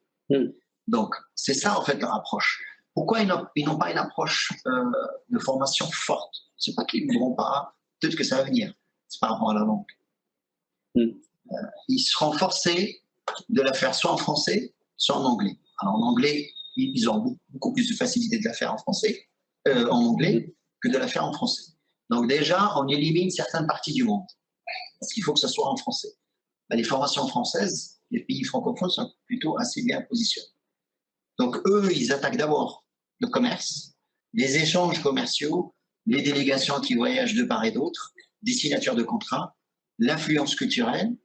Donc, c'est ça en fait leur approche. Pourquoi ils n'ont pas une approche de formation forte? C'est pas qu'ils ne voudront pas, peut-être que ça va venir. C'est par rapport à la langue. Ils seront forcés de la faire soit en français, soit en anglais. Alors en anglais, ils ont beaucoup plus de facilité de la faire en français, en anglais, que de la faire en français. Donc déjà, on élimine certaines parties du monde. Parce qu'il faut que ce soit en français. Ben, les formations françaises, les pays francophones sont plutôt assez bien positionnés. Donc eux, ils attaquent d'abord le commerce, les échanges commerciaux, les délégations qui voyagent de part et d'autre, des signatures de contrats, l'influence culturelle,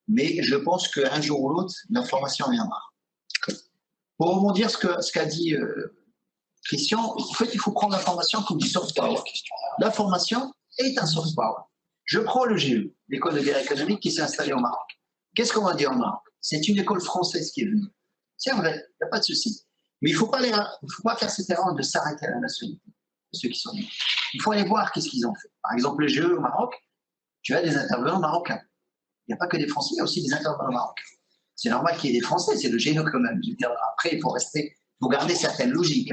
mais je pense qu'un jour ou l'autre, la formation viendra. Pour rebondir ce qu'a dit Christian, en fait, il faut prendre la formation comme du soft power. La formation est un soft power. Je prends le GE, l'école de guerre économique qui s'est installée au Maroc. Qu'est-ce qu'on va dire au Maroc? C'est une école française qui est venue. C'est vrai, il n'y a pas de souci. Mais il ne faut pas faire cette erreur de s'arrêter à la nationalité de ceux qui sont venus. Il faut aller voir qu'est-ce qu'ils ont fait. Par exemple, le GE au Maroc, tu as des intervenants marocains. Il n'y a pas que des Français, il y a aussi des intervenants marocains. C'est normal qu'il y ait des Français, c'est le GE quand même. Je veux dire, après, il faut garder certaines logiques.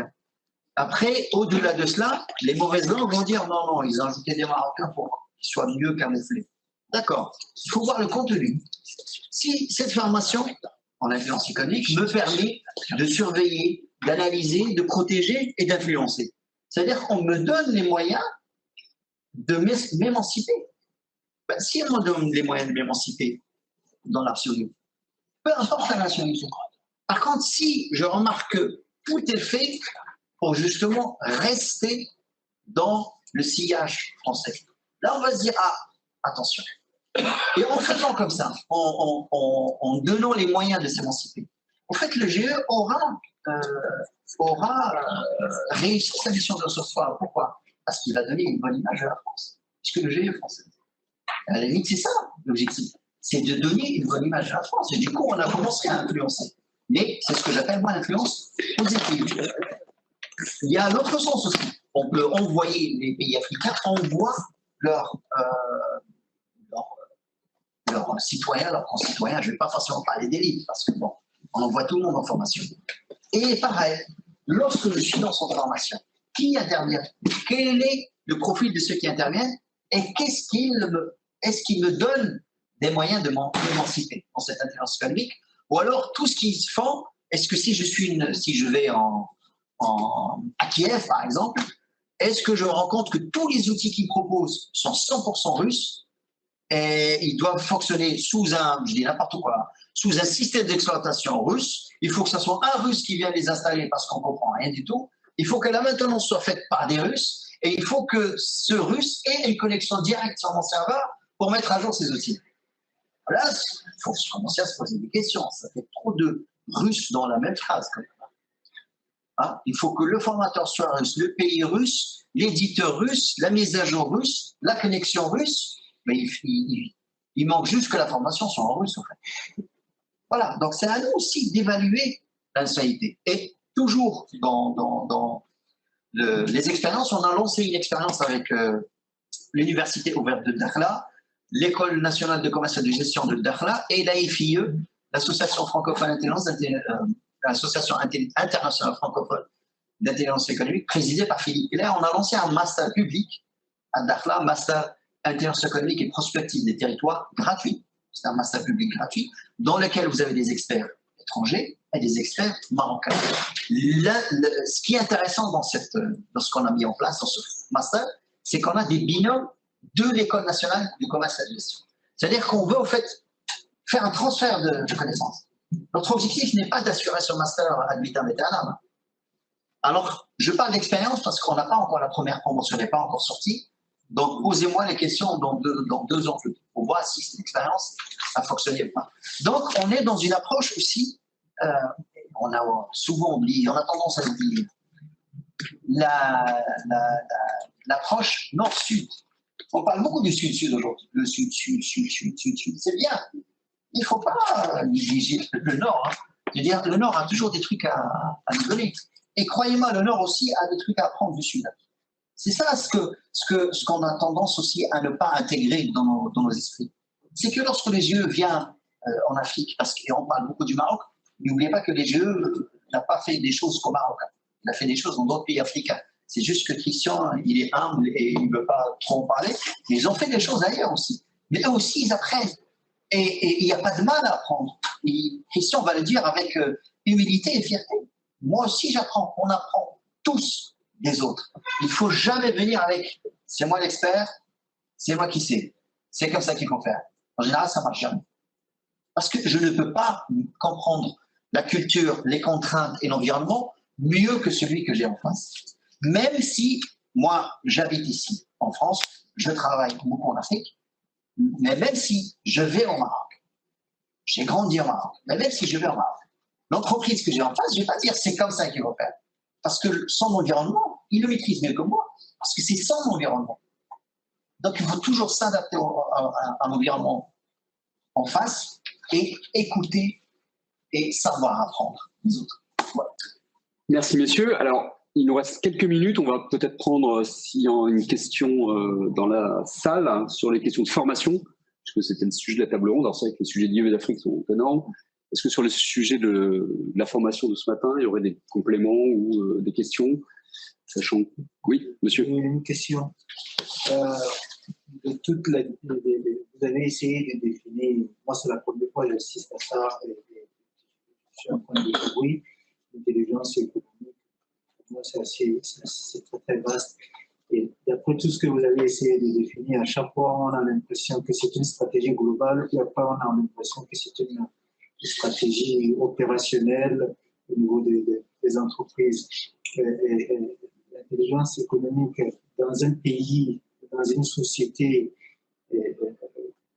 Après, au-delà de cela, les mauvaises langues vont dire non, ils ont ajouté des Marocains pour qu'ils soient mieux camouflés. D'accord. Il faut voir le contenu. Si cette formation en influence économique me permet de surveiller, d'analyser, de protéger et d'influencer. C'est-à-dire qu'on me donne les moyens de m'émanciper. Ben, si on me donne les moyens de m'émanciper dans l'absolu, peu importe la nationalité. Par contre, si je remarque que tout est fait pour justement rester dans le sillage français, là on va se dire, ah, attention. Et en faisant comme ça, en donnant les moyens de s'émanciper, en fait, le GE aura réussi sa mission de soft power. Pourquoi? Parce qu'il va donner une bonne image à la France. Puisque le GE est français. À la limite, c'est ça l'objectif. C'est de donner une bonne image à la France. Et du coup, on a commencé à influencer. Mais c'est ce que j'appelle moi l'influence positive. Il y a l'autre sens aussi. On peut envoyer les pays africains, envoient leurs citoyens, leurs concitoyens. Je ne vais pas forcément parler d'élite, parce que bon, on envoie tout le monde en formation. Et pareil, lorsque je suis dans cette formation, qui intervient? Quel est le profil de ceux qui interviennent et est-ce qu'ils me donnent des moyens de m'émanciper dans cette intelligence économique, ou alors tout ce qu'ils font, est-ce que si je vais à Kiev par exemple, est-ce que je me rends compte que tous les outils qu'ils proposent sont 100% russes et ils doivent fonctionner sous un système d'exploitation russe. Il faut que ce soit un Russe qui vienne les installer parce qu'on ne comprend rien du tout. Il faut que la maintenance soit faite par des Russes et il faut que ce Russe ait une connexion directe sur mon serveur pour mettre à jour ses outils. Là, il faut commencer à se poser des questions. Ça fait trop de Russes dans la même phrase. Quand même. Hein? Il faut que le formateur soit russe, le pays russe, l'éditeur russe, la mise à jour russe, la connexion russe. Mais il manque juste que la formation soit en russe, en fait. Voilà, donc c'est à nous aussi d'évaluer la nationalité. Et toujours dans les expériences, on a lancé une expérience avec l'Université ouverte de Dakhla, l'École nationale de commerce et de gestion de Dakhla et l'AFIE, l'Association francophone l'Association internationale francophone d'intelligence économique, présidée par Philippe Hilaire. On a lancé un master public à Dakhla, master intelligence économique et prospective des territoires gratuit. C'est un master public gratuit dans lequel vous avez des experts étrangers et des experts marocains. Ce qui est intéressant dans ce qu'on a mis en place dans ce master, c'est qu'on a des binômes de l'École nationale du commerce et de la gestion. C'est-à-dire qu'on veut, en fait, faire un transfert de connaissances. Notre objectif n'est pas d'assurer ce master ad vitam aeternam. Alors, je parle d'expérience parce qu'on n'a pas encore la première promotion, n'est pas encore sortie. Donc, posez-moi les questions dans 2 ans pour voir si cette expérience a fonctionné ou pas. Donc, on est dans une approche aussi, on a souvent oublié, on a tendance à oublier, l'approche nord-sud. On parle beaucoup du sud-sud aujourd'hui. Le sud-sud, c'est bien. Il ne faut pas négliger le nord. Hein. Je veux dire, le nord a toujours des trucs à nous donner. Et croyez-moi, le nord aussi a des trucs à apprendre du sud. C'est ça ce qu'on a tendance aussi à ne pas intégrer dans nos esprits. C'est que lorsque les GE vient en Afrique, parce qu'on parle beaucoup du Maroc, n'oubliez pas que les GE n'a pas fait des choses qu'au Maroc. Il a fait des choses dans d'autres pays africains. C'est juste que Christian, il est humble et il ne veut pas trop en parler. Mais ils ont fait des choses ailleurs aussi. Mais eux aussi, ils apprennent. Et il n'y a pas de mal à apprendre. Et Christian va le dire avec humilité et fierté. Moi aussi, j'apprends. On apprend tous des autres. Il ne faut jamais venir avec « c'est moi l'expert, c'est moi qui sais ». C'est comme ça qu'il faut faire. En général, ça ne marche jamais. Parce que je ne peux pas comprendre la culture, les contraintes et l'environnement mieux que celui que j'ai en face. Même si, moi, j'habite ici, en France, je travaille beaucoup en Afrique, mais même si je vais au Maroc, j'ai grandi au Maroc, mais même si je vais au Maroc, l'entreprise que j'ai en face, je ne vais pas dire c'est comme ça qu'il faut faire. Parce que son environnement, il le maîtrise mieux que moi, parce que c'est son environnement. Donc, il faut toujours s'adapter à l'environnement en face et écouter et savoir apprendre les autres. Voilà. Merci, messieurs. Alors, il nous reste quelques minutes. On va peut-être prendre, s'il y a une question dans la salle, hein, sur les questions de formation, parce que c'était le sujet de la table ronde. Alors, c'est vrai que les sujets d'IE d'Afrique sont énormes. Est-ce que sur le sujet de la formation de ce matin, il y aurait des compléments ou des questions, sachant... Oui, monsieur. Une question. Vous avez essayé de définir, moi c'est la première fois que j'assiste à ça, et je suis en train de dire oui, l'intelligence économique. Moi, c'est très, très vaste. Et d'après tout ce que vous avez essayé de définir, à chaque fois, on a l'impression que c'est une stratégie globale, puis après, on a l'impression que c'est une stratégie opérationnelle au niveau des entreprises. L'intelligence économique dans un pays, dans une société,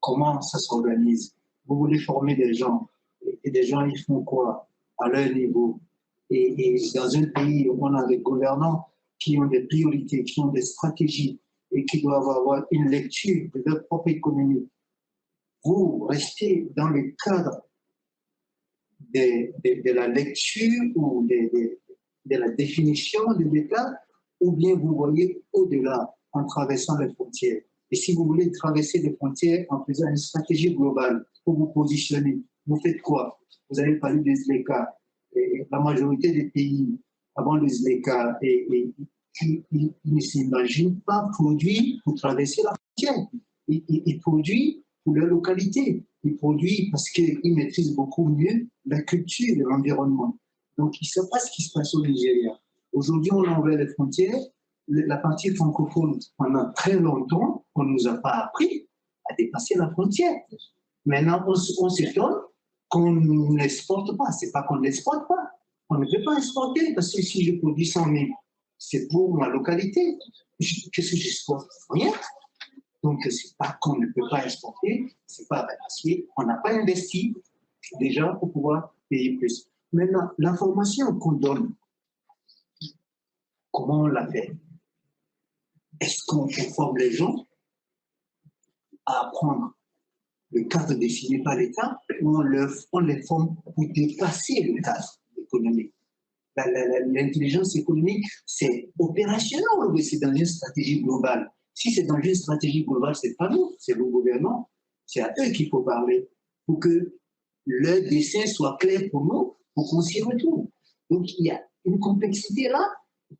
comment ça s'organise? Vous voulez former des gens, et des gens, ils font quoi à leur niveau? Et dans un pays où on a des gouvernants qui ont des priorités, qui ont des stratégies et qui doivent avoir une lecture de leur propre économie, vous restez dans le cadre de la lecture ou de la définition de l'État, ou bien vous voyez au-delà en traversant les frontières. Et si vous voulez traverser les frontières en faisant une stratégie globale pour vous positionner, vous faites quoi? Vous avez parlé des ZLECA. La majorité des pays, avant les ZLECA, et qu'il ne s'imagine pas produire pour traverser la frontière. Il produit pour leur localité. Il produit parce qu'il maîtrise beaucoup mieux la culture et l'environnement. Donc, il ne sait pas ce qui se passe au Nigeria. Aujourd'hui, on a ouvert les frontières. La partie francophone, pendant très longtemps, on ne nous a pas appris à dépasser la frontière. Maintenant, on s'étonne qu'on n'exporte pas. Ce n'est pas qu'on n'exporte pas. On ne peut pas exporter parce que si je produis 100 000, c'est pour ma localité. Qu'est-ce que j'exporte? Rien. Donc, ce n'est pas qu'on ne peut pas exporter, c'est pas parce qu'on n'a pas investi déjà pour pouvoir payer plus. Maintenant, l'information qu'on donne, comment on la fait? Est-ce qu'on forme les gens à apprendre le cadre défini par l'État ou on les forme pour dépasser le cadre économique? L'intelligence économique, c'est opérationnel, mais c'est dans une stratégie globale. Si c'est dans une stratégie globale, ce n'est pas nous, c'est le gouvernement. C'est à eux qu'il faut parler pour que le dessin soit clair pour nous, pour qu'on s'y retrouve. Donc, il y a une complexité là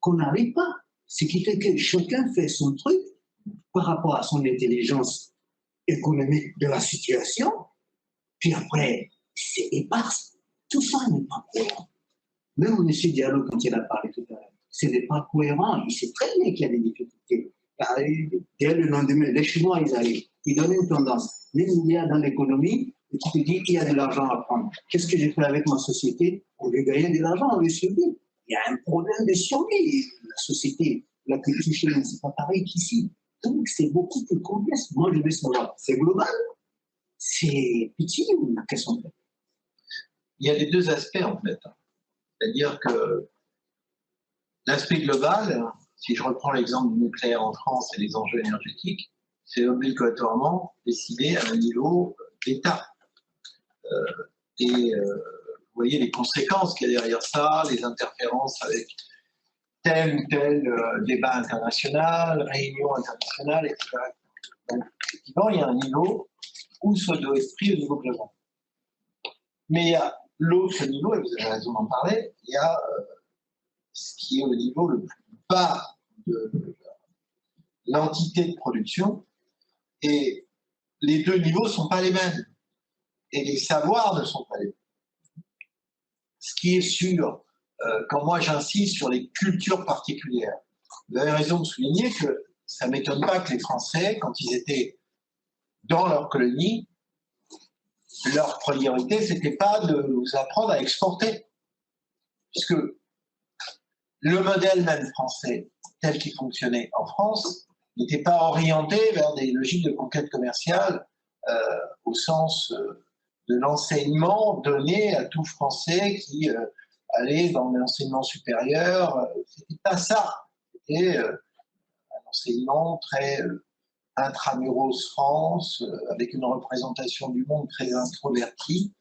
qu'on n'arrive pas. Ce qui fait que chacun fait son truc par rapport à son intelligence économique de la situation, puis après, c'est éparse. Tout ça n'est pas cohérent. Même M. Diallo, quand il a parlé tout à l'heure, ce n'est pas cohérent. Il sait très bien qu'il y a des difficultés. Dès le lendemain, les Chinois, ils arrivent. Ils donnent une tendance. Même il y a dans l'économie, et tu te dis qu'il y a de l'argent à prendre. Qu'est-ce que j'ai fait avec ma société? On veut gagner de l'argent, on veut survivre. Il y a un problème de survie. La société, la culture chez nous, c'est pas pareil qu'ici. Donc, c'est beaucoup plus complexe. Moi, je veux savoir, c'est global? C'est petit ou qu'est-ce qu'on fait? Il y a les deux aspects, en fait. C'est-à-dire que l'aspect global, si je reprends l'exemple du nucléaire en France et les enjeux énergétiques, c'est obligatoirement décidé à un niveau d'État. Vous voyez les conséquences qu'il y a derrière ça, les interférences avec tel ou tel débat international, réunion internationale, etc. Donc, effectivement, il y a un niveau où ça doit être pris au niveau global. Mais il y a l'autre niveau, et vous avez raison d'en parler, il y a ce qui est au niveau le plus bas de l'entité de production, et les deux niveaux ne sont pas les mêmes, et les savoirs ne sont pas les mêmes. Ce qui est sûr, quand moi j'insiste sur les cultures particulières, vous avez raison de souligner que ça ne m'étonne pas que les Français, quand ils étaient dans leur colonie, leur priorité, ce n'était pas de nous apprendre à exporter. Puisque le modèle même français, tel qu'il fonctionnait en France, n'était pas orienté vers des logiques de conquête commerciale au sens de l'enseignement donné à tout Français qui allait dans l'enseignement supérieur. C'était pas ça. C'était un enseignement très intramuros France, avec une représentation du monde très introvertie.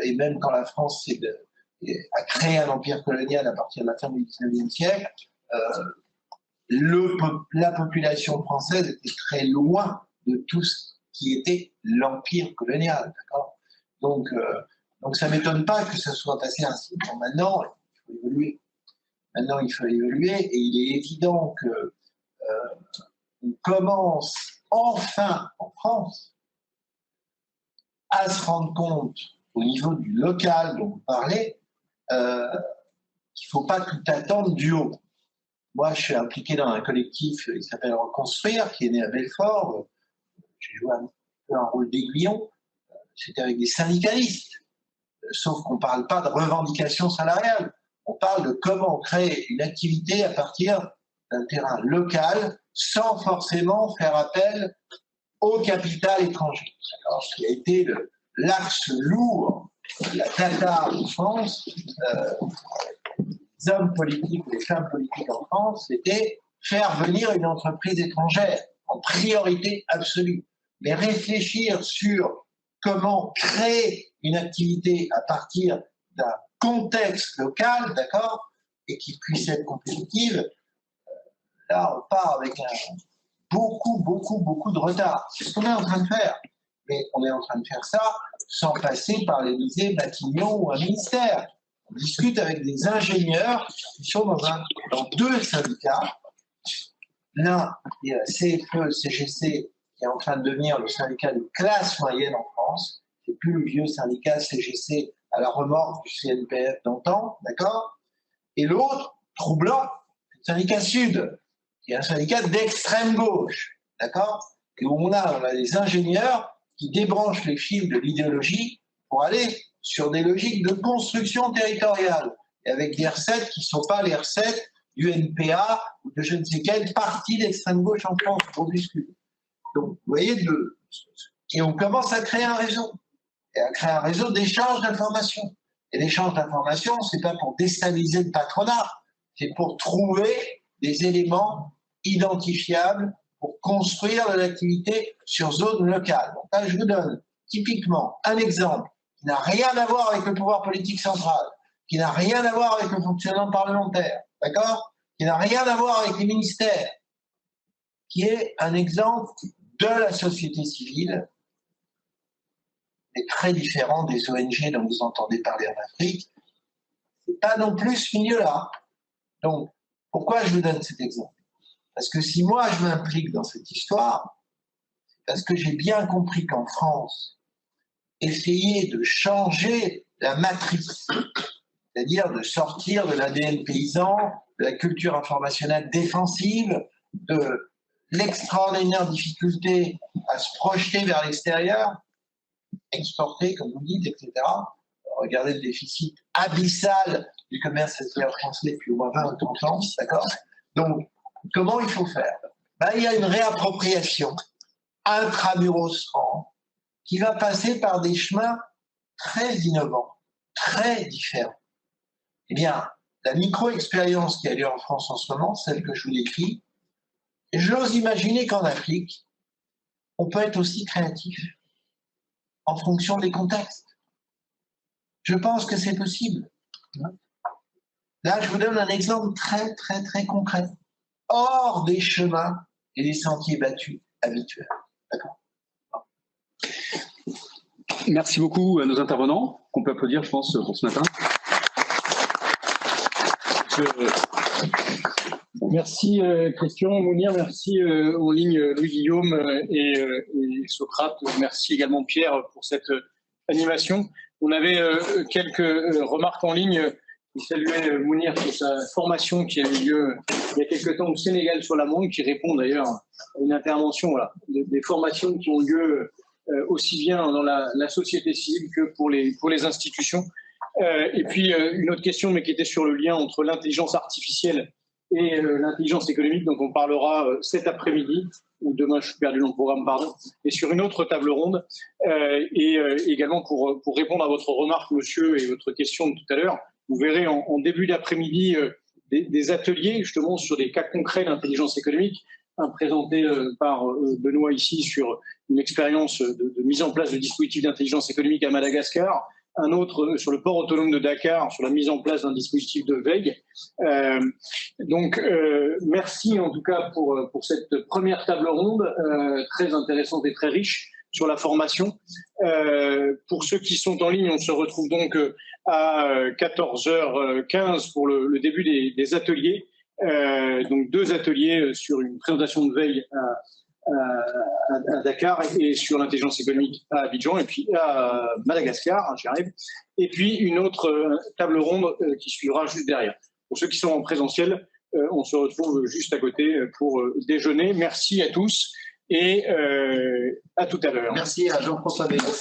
Et même quand la France a créé un empire colonial à partir de la fin du XIXe siècle, la population française était très loin de tout ce qui était l'empire colonial. Donc ça ne m'étonne pas que ça soit passé ainsi. Bon, maintenant, il faut évoluer. Maintenant, il faut évoluer, et il est évident que on commence enfin en France à se rendre compte au niveau du local dont vous parlez qu'il ne faut pas tout attendre du haut. Moi, je suis impliqué dans un collectif qui s'appelle Reconstruire, qui est né à Belfort. J'ai joué un peu un rôle d'aiguillon. C'était avec des syndicalistes. Sauf qu'on ne parle pas de revendication salariale. On parle de comment créer une activité à partir d'un terrain local sans forcément faire appel au capital étranger. Alors, ce qui a été l'axe lourd de la data en France, les hommes politiques ou les femmes politiques en France, c'était faire venir une entreprise étrangère en priorité absolue. Mais réfléchir sur comment créer une activité à partir d'un contexte local, d'accord, et qui puisse être compétitive, là, on part avec beaucoup de retard. C'est ce qu'on est en train de faire. Mais on est en train de faire ça sans passer par l'Élysée, Matignon ou un ministère. On discute avec des ingénieurs qui sont dans deux syndicats Là, il y a CFE, CGC, qui est en train de devenir le syndicat de classe moyenne en France. C'est plus le vieux syndicat CGC à la remorque du CNPF d'antan, d'accord? Et l'autre, troublant, c'est le syndicat Sud, qui est un syndicat d'extrême gauche, d'accord? Et où on a des ingénieurs qui débranchent les fils de l'idéologie pour aller sur des logiques de construction territoriale, et avec des recettes qui ne sont pas les recettes du NPA ou de je ne sais quelle partie d'extrême gauche en France, pour discuter. Donc, vous voyez, et on commence à créer un réseau, et à créer un réseau d'échange d'informations. Et l'échange d'informations, ce n'est pas pour déstabiliser le patronat, c'est pour trouver des éléments identifiables pour construire de l'activité sur zone locale. Donc là, je vous donne typiquement un exemple qui n'a rien à voir avec le pouvoir politique central, qui n'a rien à voir avec le fonctionnement parlementaire, d'accord? Qui n'a rien à voir avec les ministères, qui est un exemple de la société civile, et très différent des ONG dont vous entendez parler en Afrique. C'est pas non plus ce milieu-là. Donc, pourquoi je vous donne cet exemple? Parce que si moi je m'implique dans cette histoire, c'est parce que j'ai bien compris qu'en France, essayer de changer la matrice, c'est-à-dire de sortir de l'ADN paysan, de la culture informationnelle défensive, de l'extraordinaire difficulté à se projeter vers l'extérieur, exporter, comme vous dites, etc. Regardez le déficit abyssal du commerce extérieur français depuis au moins 20 ou 30 ans, d'accord? Donc, comment il faut faire? Ben, il y a une réappropriation intramuros qui va passer par des chemins très innovants, très différents. Eh bien, la micro-expérience qui a lieu en France en ce moment, celle que je vous décris, j'ose imaginer qu'en Afrique, on peut être aussi créatif en fonction des contextes. Je pense que c'est possible. Là, je vous donne un exemple très, très, très concret. Hors des chemins et des sentiers battus habituels. D'accord. Merci beaucoup à nos intervenants, qu'on peut applaudir, je pense, pour ce matin. Merci Christian, Mounir, merci en ligne Louis-Guillaume et Socrate. Merci également Pierre pour cette animation. On avait quelques remarques en ligne. Je saluais Mounir pour sa formation qui a eu lieu il y a quelques temps au Sénégal sur la Mangue, qui répond d'ailleurs à une intervention, voilà, des formations qui ont lieu aussi bien dans la société civile que pour les institutions. Et puis une autre question, mais qui était sur le lien entre l'intelligence artificielle et l'intelligence économique, donc on parlera cet après-midi, ou demain, je suis perdu dans le programme, pardon, et sur une autre table ronde, et également pour répondre à votre remarque, monsieur, et votre question de tout à l'heure, vous verrez en début d'après-midi des ateliers justement sur des cas concrets d'intelligence économique, un présenté par Benoît ici sur une expérience de mise en place de dispositifs d'intelligence économique à Madagascar, un autre sur le port autonome de Dakar, sur la mise en place d'un dispositif de veille. Donc, merci en tout cas pour cette première table ronde, très intéressante et très riche sur la formation. Pour ceux qui sont en ligne, on se retrouve donc à 14h15 pour le début des ateliers. Donc 2 ateliers sur une présentation de veille à Dakar et sur l'intelligence économique à Abidjan et puis à Madagascar, j'y arrive, et puis une autre table ronde qui suivra juste derrière. Pour ceux qui sont en présentiel, on se retrouve juste à côté pour déjeuner. Merci à tous et à tout à l'heure. Merci à Jean-François Béraud.